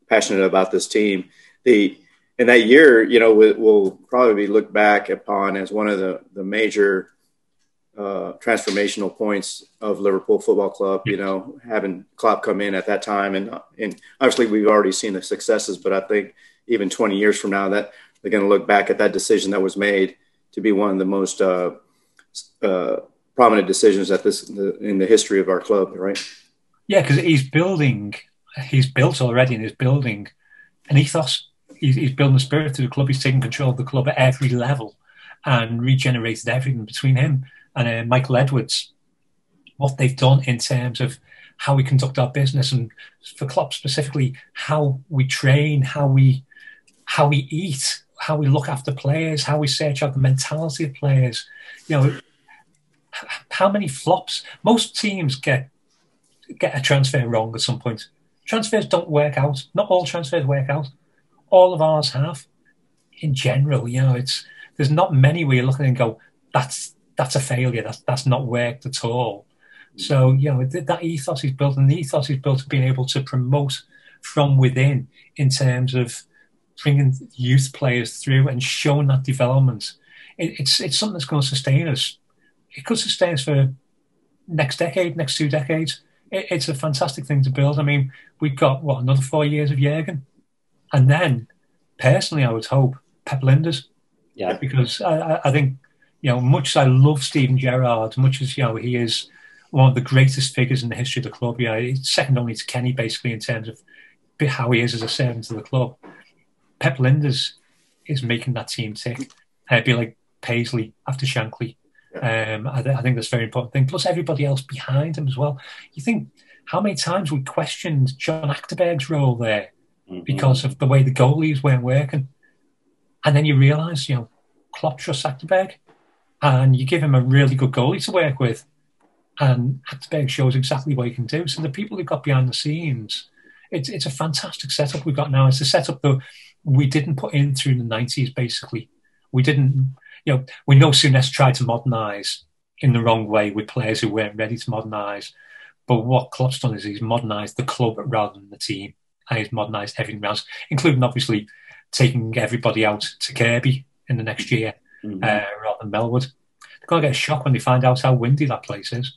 passionate about this team. In that year, you know, we'll probably look back upon as one of the major transformational points of Liverpool Football Club, you know, having Klopp come in at that time. And obviously we've already seen the successes, but I think even 20 years from now that they're going to look back at that decision that was made to be one of the most prominent decisions in the history of our club, right? Yeah, because he's built already, and he's building an ethos. He's building a spirit to the club. He's taking control of the club at every level and regenerated everything between him and Michael Edwards, what they've done in terms of how we conduct our business, and for Klopp specifically, how we train, how we eat, how we look after players, how we search out the mentality of players. You know, how many flops? Most teams get a transfer wrong at some point. Transfers don't work out. Not all transfers work out. All of ours have. In general, you know, there's not many where you're looking and go, that's a failure. That's not worked at all. So, you know, that ethos is built, and the ethos is built of being able to promote from within in terms of bringing youth players through and showing that development. It's something that's going to sustain us. It could sustain us for next decade, next 2 decades. It's a fantastic thing to build. I mean, we've got, another 4 years of Jurgen? And then, personally, I would hope Pep Lijnders. Yeah. Because I think, much as I love Steven Gerrard, much as, he is one of the greatest figures in the history of the club, it's second only to Kenny, basically, in terms of how he is as a servant to the club. Pep Lijnders is making that team tick. It'd be like Paisley after Shankly. I think that's a very important thing. Plus everybody else behind him as well. You think how many times we questioned John Achterberg's role there because of the way the goalies weren't working. And then you realise, Klopp trusts Achterberg and you give him a really good goalie to work with and Achterberg shows exactly what he can do. So the people who've got behind the scenes, it's a fantastic setup we've got now. It's a setup that we didn't put in through the 90s, basically. We didn't, we know Souness tried to modernise in the wrong way with players who weren't ready to modernise. But what Klopp's done is he's modernised the club rather than the team. And he's modernised everything else, including obviously taking everybody out to Kirby in the next year rather than Melwood. They're going to get a shock when they find out how windy that place is.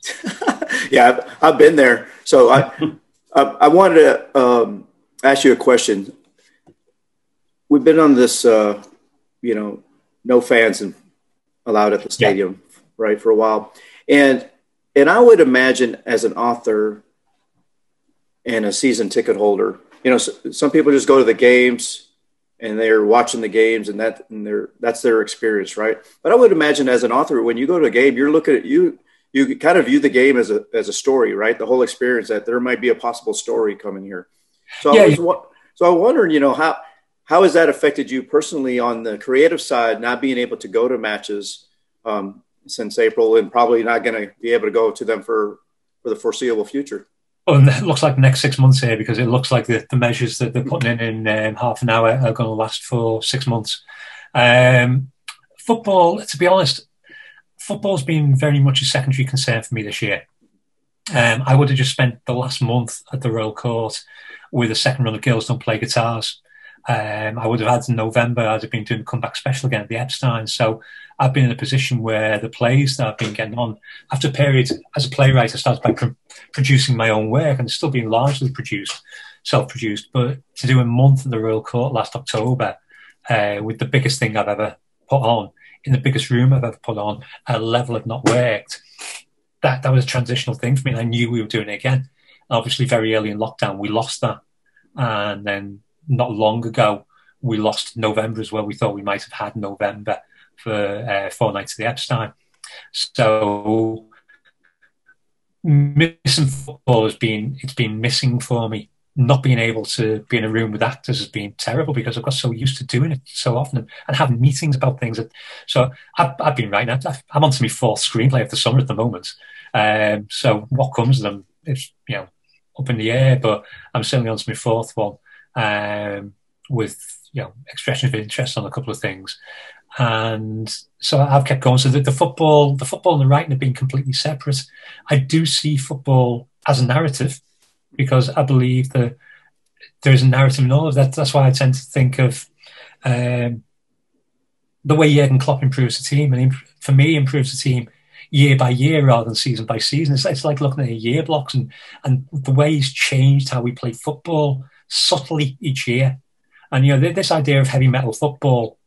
Yeah, I've been there. So I wanted to ask you a question. We've been on this, no fans allowed at the stadium, right, for a while. And I would imagine as an author and a season ticket holder, some people just go to the games and they're watching the games and that's their experience, right? But I would imagine as an author, when you go to a game, you're looking at you kind of view the game as a story, right? The whole experience, that there might be a possible story coming here. So I'm wondering, how has that affected you personally on the creative side, not being able to go to matches since April and probably not going to be able to go to them for the foreseeable future? Well, it looks like the next 6 months here, because it looks like the measures that they're putting in half an hour are going to last for 6 months. Football, to be honest, football's been very much a secondary concern for me this year. I would have just spent the last month at the Royal Court with a second run of Girls Don't Play Guitars. I would have had in November, I'd have been doing the comeback special again at the Epstein. So I've been in a position where the plays that I've been getting on, after a period as a playwright, I started by producing my own work and still being largely self-produced. But to do a month at the Royal Court last October with the biggest thing I've ever put on, in the biggest room I've ever put on, at a level I've not worked, that was a transitional thing for me. And I knew we were doing it again. Obviously, very early in lockdown, we lost that. And then not long ago, we lost November as well. We thought we might have had November for 4 nights at the Epstein. So missing football it's been missing for me. Not being able to be in a room with actors has been terrible because I've got so used to doing it so often and having meetings about things. So I've been writing. I'm on to my 4th screenplay of the summer at the moment. So what comes of them is, up in the air, but I'm certainly on to my 4th one with, expression of interest on a couple of things. And so I've kept going. So the football and the writing have been completely separate. I do see football as a narrative because I believe that there is a narrative in all of that. That's why I tend to think of the way Jurgen Klopp improves the team, and for me, improves the team year by year rather than season by season. It's like looking at year blocks and the way he's changed how we play football subtly each year. And, this idea of heavy metal football,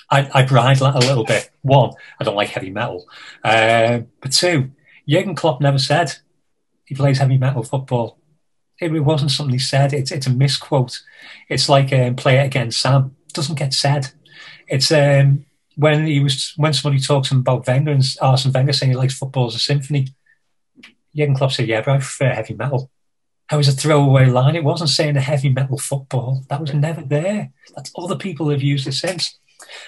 I bridle that a little bit. 1, I don't like heavy metal. But 2, Jurgen Klopp never said he plays heavy metal football. It wasn't something he said. It's a misquote. It's like play it again, Sam. It doesn't get said. It's when somebody talks about Wenger and Arsene Wenger saying he likes football as a symphony. Jurgen Klopp said, "Yeah, but I prefer heavy metal." That was a throwaway line. It wasn't saying a heavy metal football. That was never there. That's other people have used it since.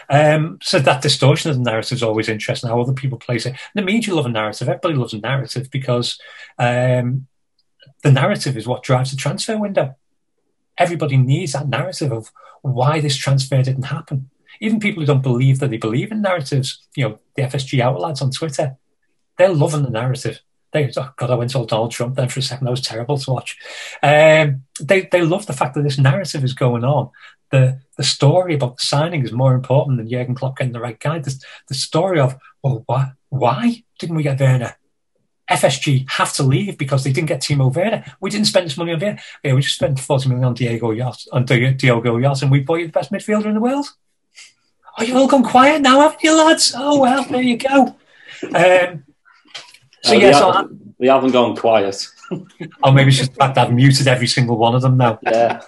So that distortion of the narrative is always interesting, how other people place it. And it means you love a narrative. Everybody loves a narrative because the narrative is what drives the transfer window. Everybody needs that narrative of why this transfer didn't happen. Even people who don't believe that they believe in narratives, the FSG outlads on Twitter, they're loving the narrative. God, I went to Donald Trump then for a second. That was terrible to watch. They love the fact that this narrative is going on. The story about the signing is more important than Jurgen Klopp getting the right guy. The story of, why didn't we get Werner? FSG have to leave because they didn't get Timo Werner. We didn't spend this money on Werner. Yeah, we just spent 40 million on Diogo Jota, and we bought you the best midfielder in the world. Oh, you've all gone quiet now, haven't you, lads? Oh, well, there you go. We haven't gone quiet. Oh, maybe it's just the fact that I've muted every single one of them now. Yeah.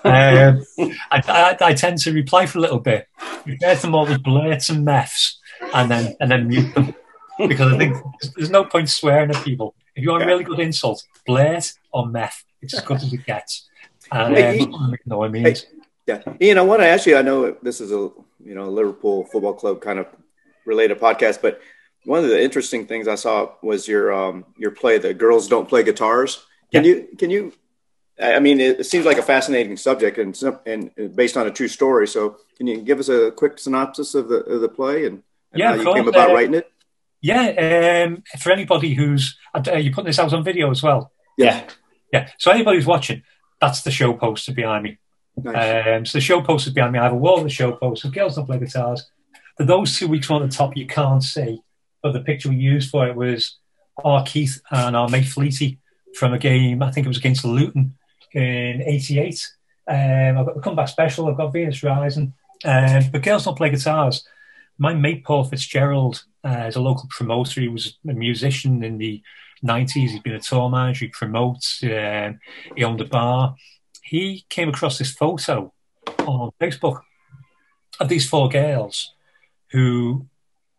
I tend to reply for a little bit, refer to them all as blurts and meths, and then mute them, because I think there's no point swearing at people. If you want a really good insult, blurt or meth, it's as good as it gets. And know what I mean. Yeah, Ian, I want to ask you. I know this is a Liverpool Football Club kind of related podcast, but one of the interesting things I saw was your play, "The Girls Don't Play Guitars." Can you? I mean, it seems like a fascinating subject and based on a true story. So, can you give us a quick synopsis of the play and how you came about writing it? Yeah, for anybody who's you putting this out on video as well. Yeah. So anybody who's watching, that's the show poster behind me. Nice. So the show posters behind me. I have a wall of the show posters. Girls Don't Play Guitars. For those 2 weeks on the top, you can't see, but the picture we used for it was our Keith and our mate Fleety from a game. I think it was against Luton in '88. I've got the comeback special. I've got Venus Rising. But Girls Don't Play Guitars. My mate Paul Fitzgerald is a local promoter. He was a musician in the '90s. He's been a tour manager. He promotes. He owned a bar. He came across this photo on Facebook of these 4 girls who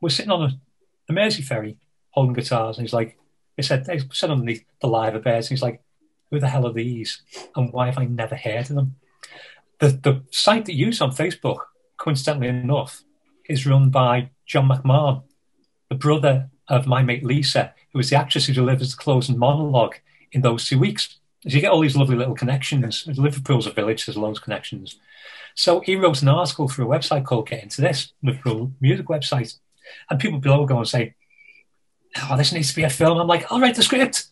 were sitting on the Mersey ferry holding guitars. And he's like, they said underneath the live birds. And he's like, who the hell are these? And why have I never heard of them? The site that you use on Facebook, coincidentally enough, is run by John McMahon, the brother of my mate Lisa, who was the actress who delivers the closing monologue in those 2 weeks. So you get all these lovely little connections. Liverpool's a village, there's loads of connections. So he wrote an article for a website called Get Into This, Liverpool music website. And people below go and say, oh, this needs to be a film. I'm like, I'll write the script.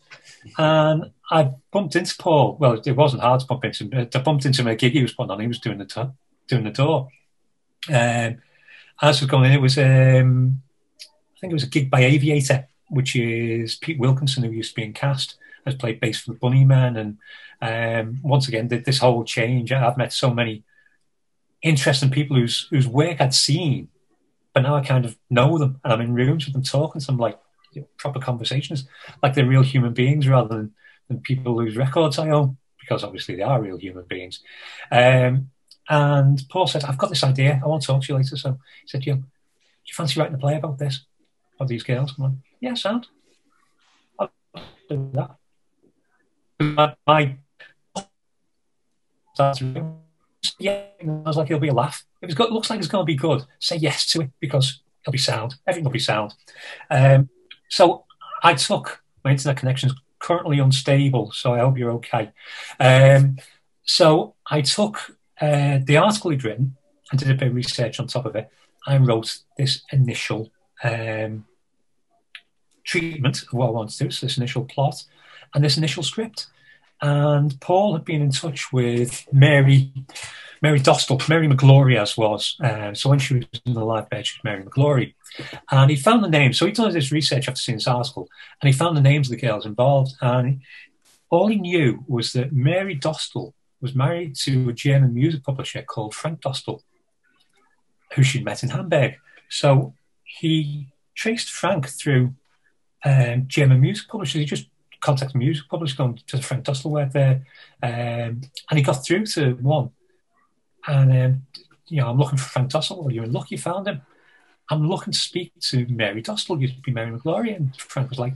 And I bumped into Paul. Well, it wasn't hard to bump into him. I bumped into him at a gig he was putting on. He was doing the tour. As was going in, it was, I think it was a gig by Aviator, which is Pete Wilkinson, who used to be in Cast, has played bass for the Bunnymen. And once again, did this whole change. I've met so many interesting people whose work I'd seen, but now I kind of know them, and I'm in rooms with them talking to them like proper conversations, like they're real human beings rather than people whose records I own, because obviously they are real human beings. And Paul said, I've got this idea, I want to talk to you later. So he said, do you fancy writing a play about this, about these girls? I'm like, yeah, sound. I'll do that. Yeah, I was like, it'll be a laugh. If it's good, looks like it's going to be good, say yes to it, because it'll be sound. Everything will be sound. So I took, my internet connection's currently unstable, so I hope you're okay. So I took the article he'd written and did a bit of research on top of it. I wrote this initial treatment of what I wanted to do, so this initial plot and this initial script. And Paul had been in touch with Mary Dostal, Mary McGlory as was. So when she was in the live bed, she was Mary McGlory. And he found the names. So he done this research after seeing this article, and he found the names of the girls involved. And all he knew was that Mary Dostal was married to a German music publisher called Frank Dostal, who she'd met in Hamburg. So he traced Frank through German music publishers. He just contacted music publishers, going to the Frank Dostal work there. And he got through to one. And, I'm looking for Frank Dostal. Well, you're in luck, you found him. I'm looking to speak to Mary Dostal. Used to be Mary McGlory. And Frank was like,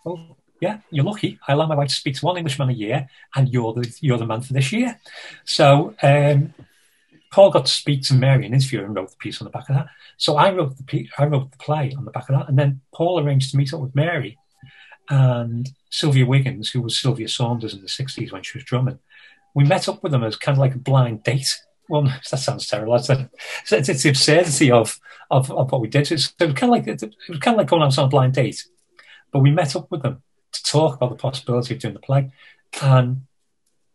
oh, yeah, you're lucky. I allow my wife to speak to one Englishman a year, and you're the man for this year. So Paul got to speak to Mary and interview her and wrote the piece on the back of that. So I wrote the play on the back of that, and then Paul arranged to meet up with Mary and Sylvia Wiggins, who was Sylvia Saunders in the 60s when she was drumming. We met up with them as kind of like a blind date. Well, that sounds terrible. It's the absurdity of what we did. So it was kind of like going out on a blind date. But we met up with them to talk about the possibility of doing the play. And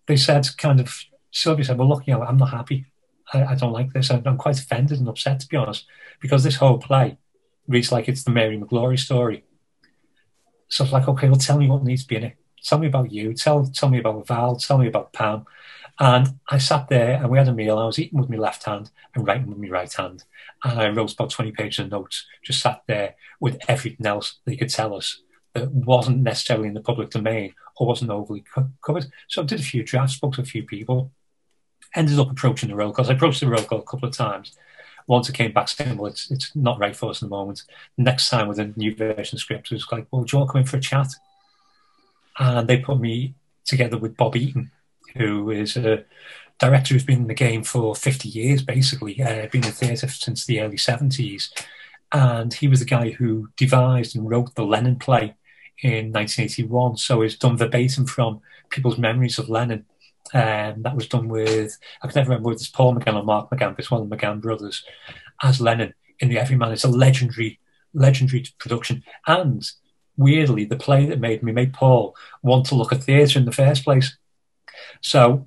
they said, Sylvia said, well, look, I'm not happy. I don't like this. I'm quite offended and upset, to be honest, because this whole play reads like it's the Mary McGlory story. So it's like, okay, well, tell me what needs to be in it. Tell me about you. Tell me about Val. Tell me about Pam. And I sat there and we had a meal. I was eating with my left hand and writing with my right hand. And I wrote about 20 pages of notes, just sat there with everything else they could tell us that wasn't necessarily in the public domain or wasn't overly covered. So I did a few drafts, spoke to a few people, ended up approaching the Royal Court. I approached the Royal Court a couple of times. Once it came back saying, well, it's not right for us in the moment. Next time with a new version script, it was like, well, do you want to come in for a chat? And they put me together with Bob Eaton, who is a director who's been in the game for 50 years, basically, been in theatre since the early 70s. And he was the guy who devised and wrote the Lennon play in 1981. So it's done verbatim from people's memories of Lennon. That was done with, I can never remember whether it's Paul McGann or Marc McGann, but it's one of the McGann brothers as Lennon in The Everyman. It's a legendary production. And weirdly, the play that made Paul want to look at theatre in the first place. So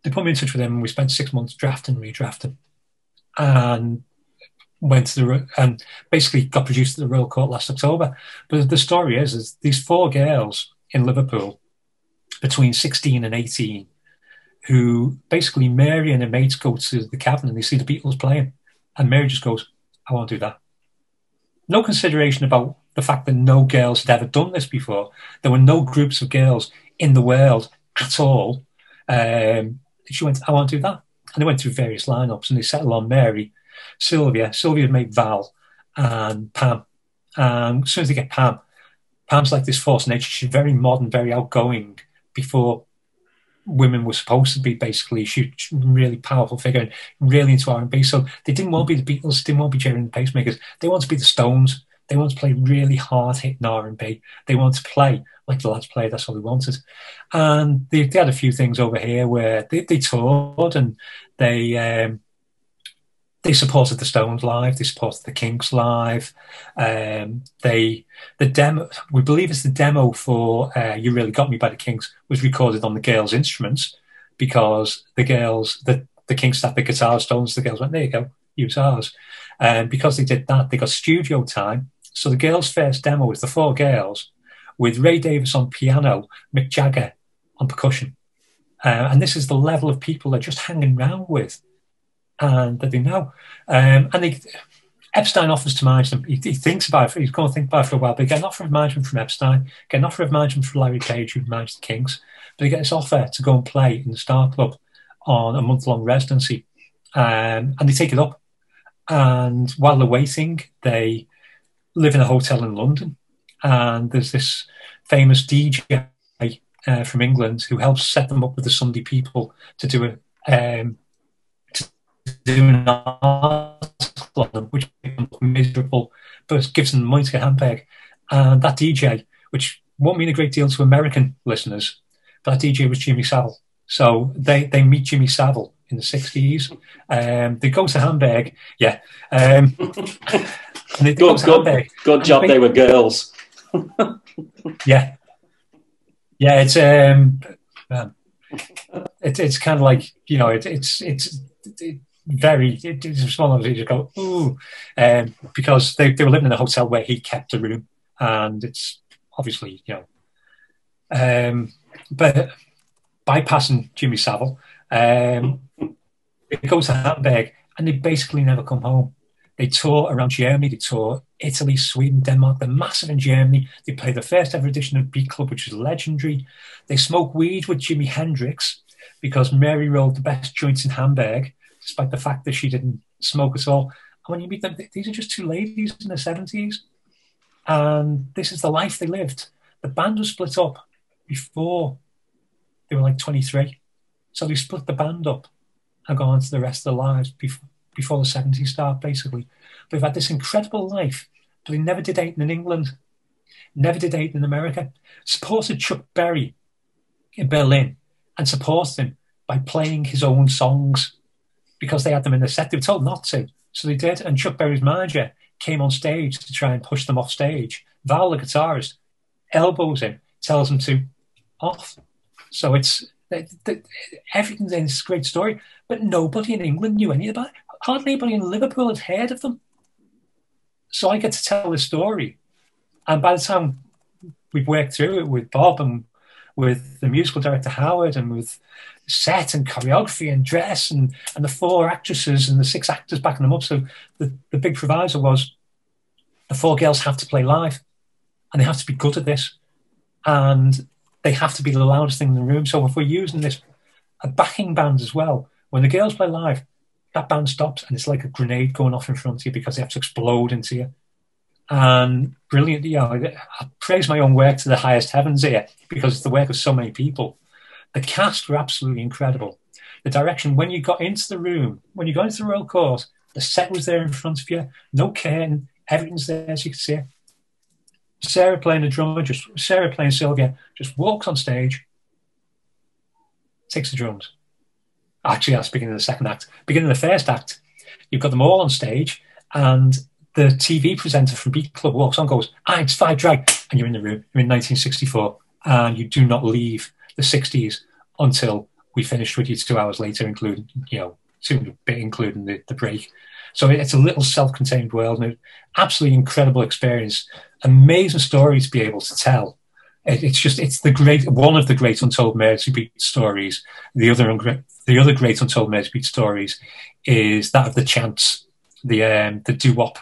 they put me in touch with him and we spent 6 months drafting, redrafting, and went to and basically got produced at the Royal Court last October. But the story is these 4 girls in Liverpool between 16 and 18 who basically Mary and her mates go to the cabin and they see the Beatles playing. And Mary just goes, I won't do that. No consideration about the fact that no girls had ever done this before. There were no groups of girls in the world at all. She went, I won't do that. And they went through various lineups and they settled on Mary, Sylvia made Val, and Pam. And as soon as they get Pam's like this force of nature. She's very modern, very outgoing before women were supposed to be, basically. She's a really powerful figure and really into R&B. So they didn't want to be the Beatles, didn't want to be Jerry and the Pacemakers. They want to be the Stones. They want to play really hard-hitting R&B. They want to play like the lads played. That's all they wanted. And they had a few things over here where they toured and they supported the Stones live. They supported the Kinks live. The demo, we believe it's the demo for "You Really Got Me" by the Kinks, was recorded on the girls' instruments because the girls, the Kinks had the guitar, Stones, the girls went, there you go, use ours. And because they did that, they got studio time. So the girls' first demo was the 4 girls with Ray Davies on piano, Mick Jagger on percussion. And this is the level of people they're just hanging around with. And that they know. Epstein offers to manage them. He thinks about it. He's going to think about it for a while. But they get an offer of management from Epstein, get an offer of management from Larry Page, who managed the Kinks. But they get this offer to go and play in the Star Club on a month-long residency. And they take it up. And while they're waiting, they live in a hotel in London. And there's this famous DJ from England who helps set them up with the Sunday People to do an article on them, which becomes miserable, but gives them money to get Hamburg. And that DJ, which won't mean a great deal to American listeners, but that DJ was Jimmy Savile. So they meet Jimmy Savile in the 60s. They go to Hamburg, yeah. And they go to Hamburg. Good job they were girls. Yeah. Yeah, it's kind of like, you know, it's one of those you go, ooh, because they were living in a hotel where he kept a room, and it's obviously, you know, but bypassing Jimmy Savile, they go to Hamburg and they basically never come home. They tour around Germany, they tour Italy, Sweden, Denmark. They're massive in Germany. They play the first ever edition of Beat Club, which is legendary. They smoke weed with Jimi Hendrix because Mary rolled the best joints in Hamburg, despite the fact that she didn't smoke at all. And when you meet them, these are just 2 ladies in their 70s. And this is the life they lived. The band was split up before they were like 23. So they split the band up and gone on to the rest of their lives before the 70s start, basically. But they've had this incredible life, but they never did anything in England, never did anything in America. Supported Chuck Berry in Berlin and supported him by playing his own songs because they had them in the set. They were told not to, so they did. And Chuck Berry's manager came on stage to try and push them off stage. Val, the guitarist, elbows him, tells him to off. So it's everything's in this great story, but nobody in England knew any about it. Hardly anybody in Liverpool had heard of them. So I get to tell the story. And by the time we've worked through it with Bob and with the musical director Howard, and with set and choreography and dress, and the 4 actresses and the 6 actors backing them up. So the big proviso was the 4 girls have to play live, and they have to be good at this, and they have to be the loudest thing in the room. So if we're using this a backing band as well, when the girls play live, that band stops and it's like a grenade going off in front of you because they have to explode into you. And brilliant, I praise my own work to the highest heavens here because it's the work of so many people. The cast were absolutely incredible. The direction, when you got into the room, when you got into the Royal Court, the set was there in front of you, no curtain, everything's there as you can see it. Sarah playing the drummer, Sarah playing Sylvia, just walks on stage, takes the drums. Actually, that's beginning of the second act. Beginning of the first act, you've got them all on stage, and the TV presenter from Beat Club walks on, goes, it's 5 drag, and you're in the room. You're in 1964, and you do not leave the 60s until we finished with you 2 hours later, including the break. So it's a little self-contained world, and an absolutely incredible experience. Amazing story to be able to tell. It's one of the great untold Mersey Beat stories. The other great untold Mersey Beat stories is that of the Chants, the doo-wop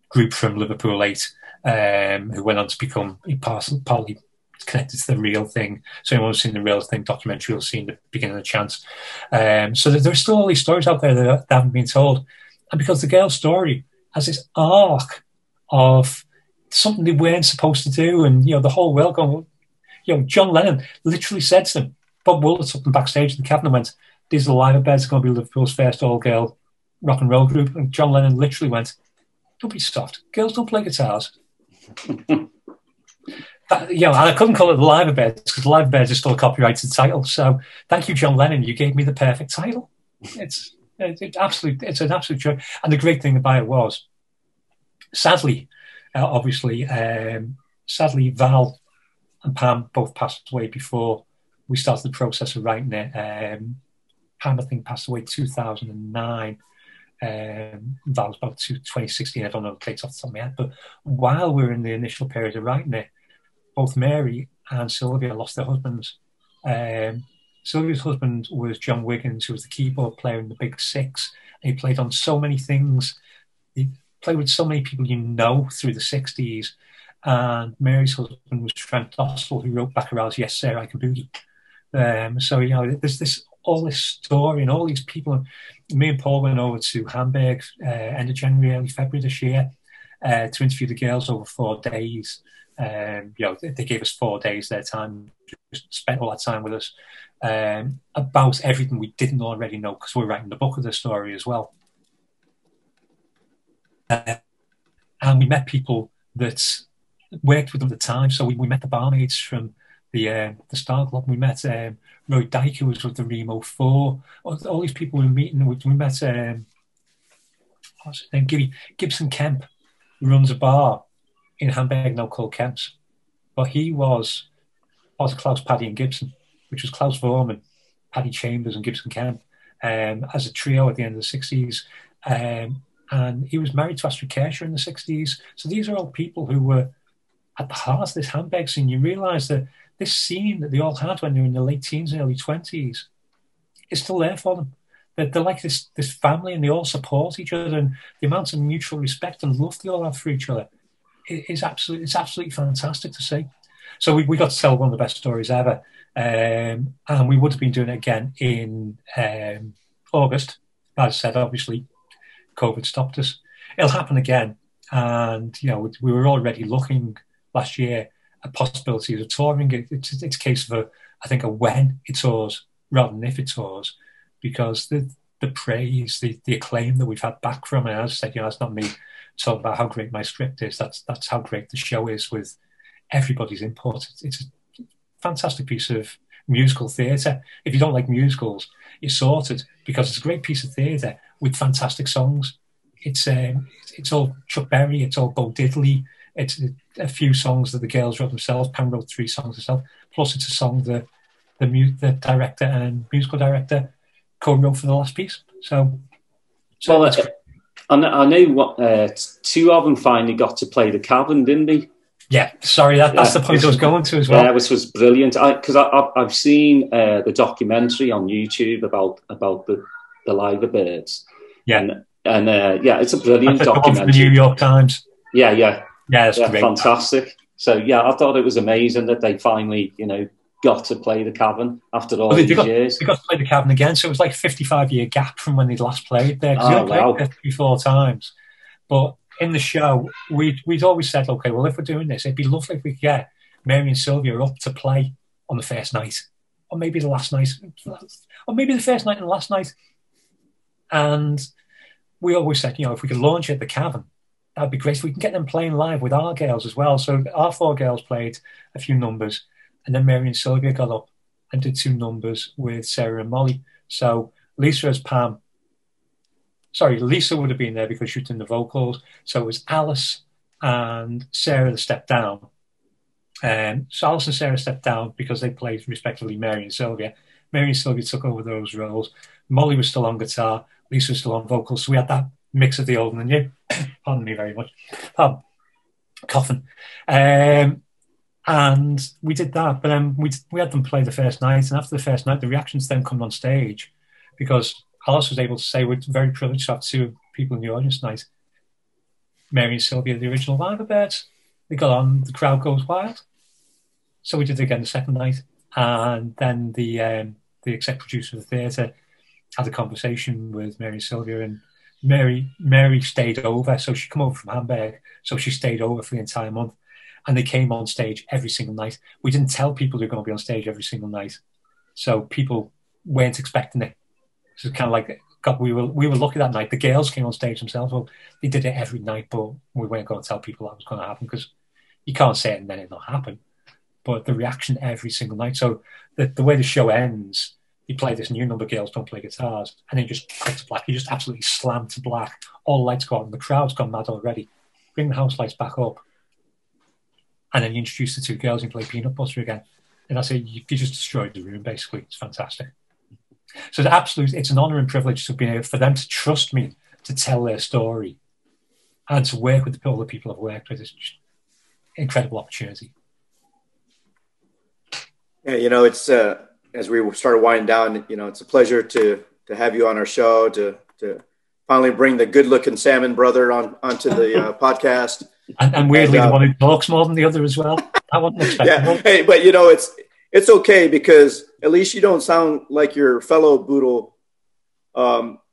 group from Liverpool 8, who went on to become partly connected to the Real Thing. So anyone who's seen the Real Thing documentary will see the beginning of the Chants. So there's still all these stories out there that haven't been told. And because the girl's story has this arc of something they weren't supposed to do, and the whole world going, John Lennon literally said to them, Bob Woolard took them backstage in the cabinet and went, these are the Liverbeds, are going to be Liverpool's first all-girl rock and roll group. And John Lennon literally went, don't be soft, girls don't play guitars. And I couldn't call it the Liverbeds because the Liverbeds is still a copyrighted title. So thank you, John Lennon, you gave me the perfect title. It's an absolute joy. And the great thing about it was, sadly, Val and Pam both passed away before we started the process of writing it. Pam, I think, passed away 2009. Val was about 2016. I don't know the dates off the top of my head. But while we were in the initial period of writing it, both Mary and Sylvia lost their husbands. Sylvia's husband was John Wiggins, who was the keyboard player in the Big Six. And he played on so many things. He played with so many people through the 60s. And Mary's husband was Trent Dostal, who wrote Baccarat's Yes Sir, I Can Boogie. So there's all this story and all these people. Me and Paul went over to Hamburg end of January, early February this year to interview the girls over 4 days. They gave us 4 days their time, just spent all that time with us about everything we didn't already know because we're writing the book of the story as well. And we met people that worked with them at the time. So we met the barmaids from the Star Club. We met Roy Dyke, who was with the Remo 4. All these people we were meeting. We met what's his name? Gibson Kemp, who runs a bar in Hamburg now called Kemp's. But he was Klaus, Paddy and Gibson, which was Klaus Vorman, Paddy Chambers and Gibson Kemp as a trio at the end of the 60s. And he was married to Astrid Kircher in the 60s. So these are all people who were at the heart of this Hamburg scene. You realise that this scene that they all had when they were in their late teens and early 20s is still there for them. They're like this family, and they all support each other, and the amount of mutual respect and love they all have for each other is absolutely fantastic to see. So we got to tell one of the best stories ever, and we would have been doing it again in August. As I said, obviously, COVID stopped us. It'll happen again, and we were already looking last year at possibilities of touring. It's a case of a when it tours rather than if it tours, because the praise, the acclaim that we've had back from it, as I said, it's not me talking about how great my script is. That's how great the show is with everybody's input. It's a fantastic piece of musical theatre. If you don't like musicals, you're sorted, because it's a great piece of theatre with fantastic songs. It's all Chuck Berry, it's all Bo Diddley, it's a few songs that the girls wrote themselves. Pam wrote 3 songs herself, plus it's a song that the director and musical director co-wrote for the last piece. So I know what 2 of them finally got to play the Cavern, didn't they? Yeah, sorry, that's the point I was going to as well. Yeah, which was brilliant. Because I've seen the documentary on YouTube about the liver birds. Yeah, and it's a brilliant documentary. From the New York Times. Yeah, that's great. Fantastic. So I thought it was amazing that they finally, got to play the Cavern after all these years. They got to play the Cavern again, so it was like a 55-year gap from when they'd last played there. Because they only played 54 times. But in the show, we'd always said, okay, well, if we're doing this, it'd be lovely if we could get Mary and Sylvia up to play on the first night, or maybe the last night, or maybe the first night and the last night. And we always said, if we could launch at the Cavern, that'd be great. If we can get them playing live with our girls as well. So our 4 girls played a few numbers, and then Mary and Sylvia got up and did 2 numbers with Sarah and Molly. So Lisa as Pam. Sorry, Lisa would have been there because she was doing the vocals. So it was Alice and Sarah that stepped down. So Alice and Sarah stepped down because they played respectively Mary and Sylvia. Mary and Sylvia took over those roles. Molly was still on guitar. Lisa was still on vocals. So we had that mix of the old and the new. Pardon me very much. Coughing. And we did that, but then we had them play the first night, and after the first night, the reactions then come on stage, because Alice was able to say, we're very privileged to have 2 people in the audience tonight. Mary and Sylvia, the original Liver Birds. They got on, the crowd goes wild. So we did it again the second night, and then the exec producer of the theatre had a conversation with Mary and Sylvia, and Mary stayed over, so she come over from Hamburg, so she stayed over for the entire month. And they came on stage every single night. We didn't tell people they were going to be on stage every single night, so people weren't expecting it. So it's kind of like, God, we were lucky that night. The girls came on stage themselves. Well, they did it every night, but we weren't going to tell people that was going to happen, because you can't say it and then it'll happen. But the reaction every single night. So the way the show ends, you play this new number, Girls Don't Play Guitars, and then just cut to black. You just absolutely slam to black. All the lights go out, and the crowd's gone mad already. Bring the house lights back up. And then you introduce the 2 girls and play Peanut Butter again. And that's it. You just destroyed the room, basically. It's fantastic. So it's an honour and privilege to be able for them to trust me to tell their story and to work with all the people I've worked with. It's just an incredible opportunity. Yeah, it's as we started winding down, it's a pleasure to have you on our show, to finally bring the good-looking Salmon brother onto the podcast. And weirdly, the one who talks more than the other as well. I wasn't expecting that. Hey, but it's okay, because at least you don't sound like your fellow Boodle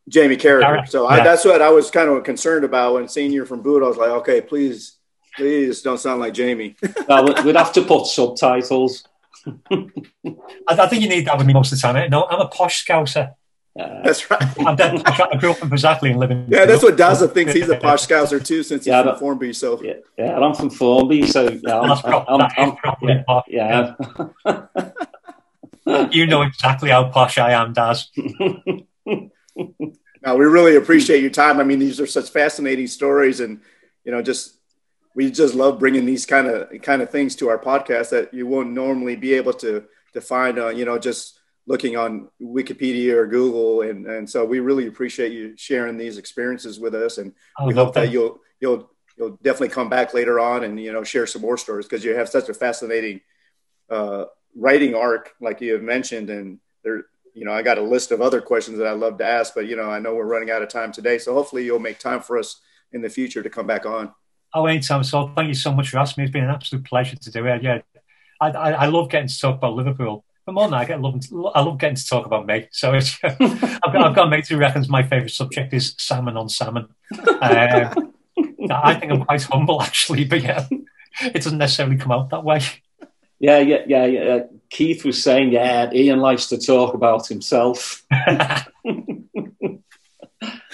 Jamie Carragher. So that's what I was kind of concerned about when seeing you from Boodle. I was like, okay, please don't sound like Jamie. We'd have to put subtitles. I think you need that with me most of the time. No, I'm a posh Scouser. That's right. I grew up in Paisley and living. Yeah, that's what Daz thinks. He's a posh Scouser too, since he's from Formby. So yeah, and I'm from Formby. So yeah, you know exactly how posh I am, Daz. Now, we really appreciate your time. I mean, these are such fascinating stories, and we just love bringing these kind of things to our podcast that you won't normally be able to find on just looking on Wikipedia or Google, and so we really appreciate you sharing these experiences with us, and we hope that you'll definitely come back later on and share some more stories, because you have such a fascinating writing arc, like you have mentioned, and there I got a list of other questions that I'd love to ask, but I know we're running out of time today, so hopefully you'll make time for us in the future to come back on. Oh, anytime. So thank you so much for asking me. It's been an absolute pleasure to do it. Yeah, I love getting to talk about Liverpool. But more than that, I love getting to talk about me. So I've got a mate who reckons my favourite subject is salmon on salmon. I think I'm quite humble, actually, but yeah, it doesn't necessarily come out that way. Yeah. Keith was saying, Ian likes to talk about himself.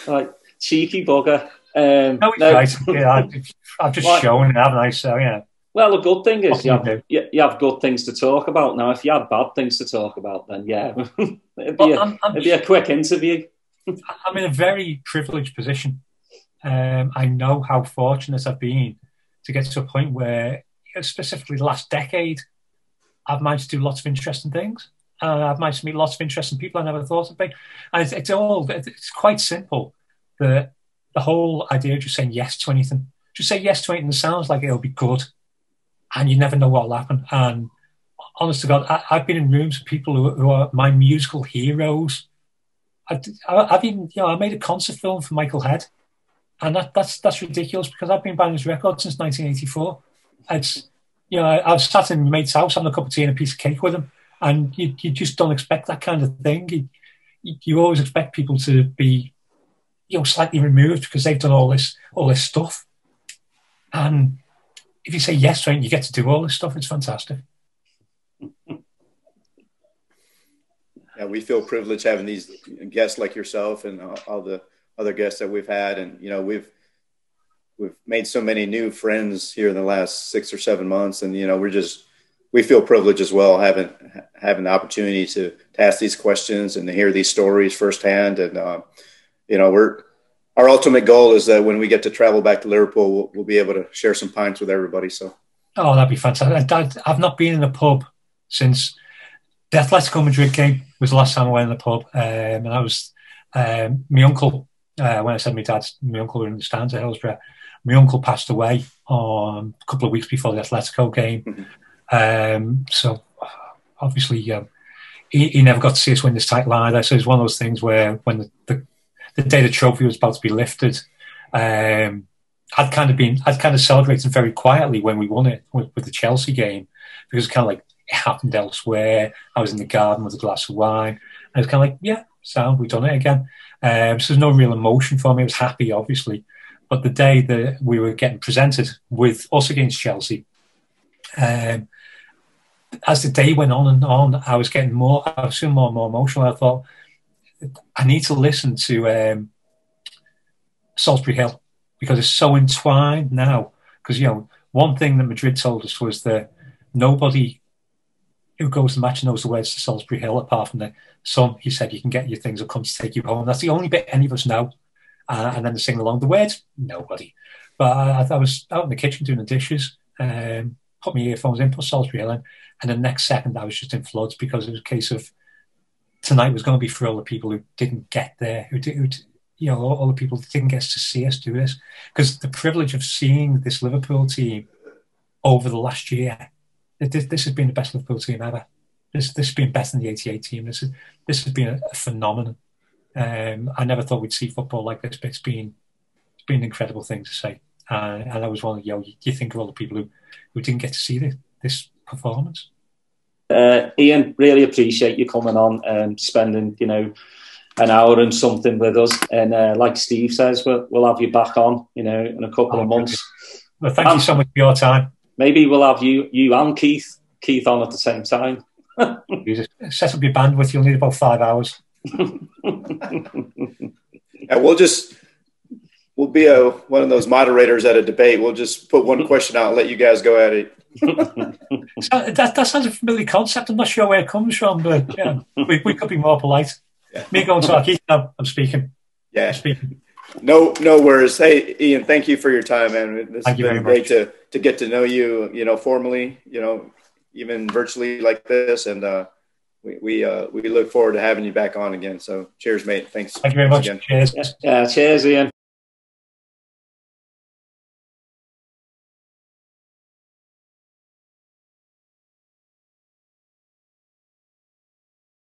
Like, cheeky bugger. No, right. Yeah, I've just shown it, haven't I? So, yeah. Well, the good thing is you have good things to talk about. Now, if you had bad things to talk about, then it'd be a quick interview. I'm in a very privileged position. I know how fortunate I've been to get to a point where, specifically the last decade, I've managed to do lots of interesting things. I've managed to meet lots of interesting people I never thought of. And it's quite simple. The whole idea of just saying yes to anything. Just say yes to anything that sounds like it'll be good. and you never know what will happen. And honest to God, I've been in rooms with people who are my musical heroes. I've even, I made a concert film for Michael Head, and that's ridiculous because I've been buying his record since 1984. It's, I've sat in my mate's house having a cup of tea and a piece of cake with him, and you just don't expect that kind of thing. You always expect people to be, slightly removed because they've done all this stuff. And if you say yes to it, you get to do all this stuff. It's fantastic. Yeah, we feel privileged having these guests like yourself and all the other guests that we've had, and we've made so many new friends here in the last 6 or 7 months, and we feel privileged as well having the opportunity to ask these questions and to hear these stories firsthand. And our ultimate goal is that when we get to travel back to Liverpool, we'll be able to share some pints with everybody. So, oh, that'd be fantastic. I've not been in a pub since the Atletico Madrid game was the last time I went in the pub, and I was my uncle. When I said my dad, my uncle were in the stands at Hillsborough. My uncle passed away a couple of weeks before the Atletico game. Mm-hmm. So obviously he never got to see us win this title either. So it's one of those things where when the day the trophy was about to be lifted, I'd kind of celebrated very quietly when we won it with the Chelsea game, because it's kind of like it happened elsewhere. I was in the garden with a glass of wine, and it was kind of like, yeah, sound, we've done it again. So there's no real emotion for me. I was happy, obviously. But the day that we were getting presented with us against Chelsea, as the day went on and on, I was feeling more and more emotional. I thought, I need to listen to Salisbury Hill, because it's so entwined now. Because, one thing that Madrid told us was that nobody who goes to the match knows the words to Salisbury Hill, apart from the son. He said, you can get your things, will come to take you home. That's the only bit any of us know. And then they sing along the words, nobody. But I was out in the kitchen doing the dishes, put my earphones in, put Salisbury Hill in, and the next second I was just in floods, because it was a case of tonight was going to be for all the people who didn't get there, all the people that didn't get to see us do this. Because the privilege of seeing this Liverpool team over the last year, this has been the best Liverpool team ever. This has been better than the '88 team. This has been a phenomenon. I never thought we'd see football like this, but it's been an incredible thing to say. And I was one of you think of all the people who didn't get to see this performance. Ian, really appreciate you coming on and spending an hour and something with us. And like Steve says, we'll have you back on in a couple of months. Well, thank you so much for your time. Maybe we'll have you and Keith on at the same time. You just set up your bandwidth. You'll need about 5 hours. And we'll be one of those moderators at a debate. We'll just put one question out and let you guys go at it. So that sounds a familiar concept. I'm not sure where it comes from, but we could be more polite. Yeah. Me going to Keith, no, I'm speaking. Yeah, I'm speaking. No worries. Hey, Ian, thank you for your time, man. This has been great to get to know you, formally, even virtually like this, and we look forward to having you back on again. So cheers, mate. Thanks. Thank you very much. Again. Cheers. Cheers, Ian.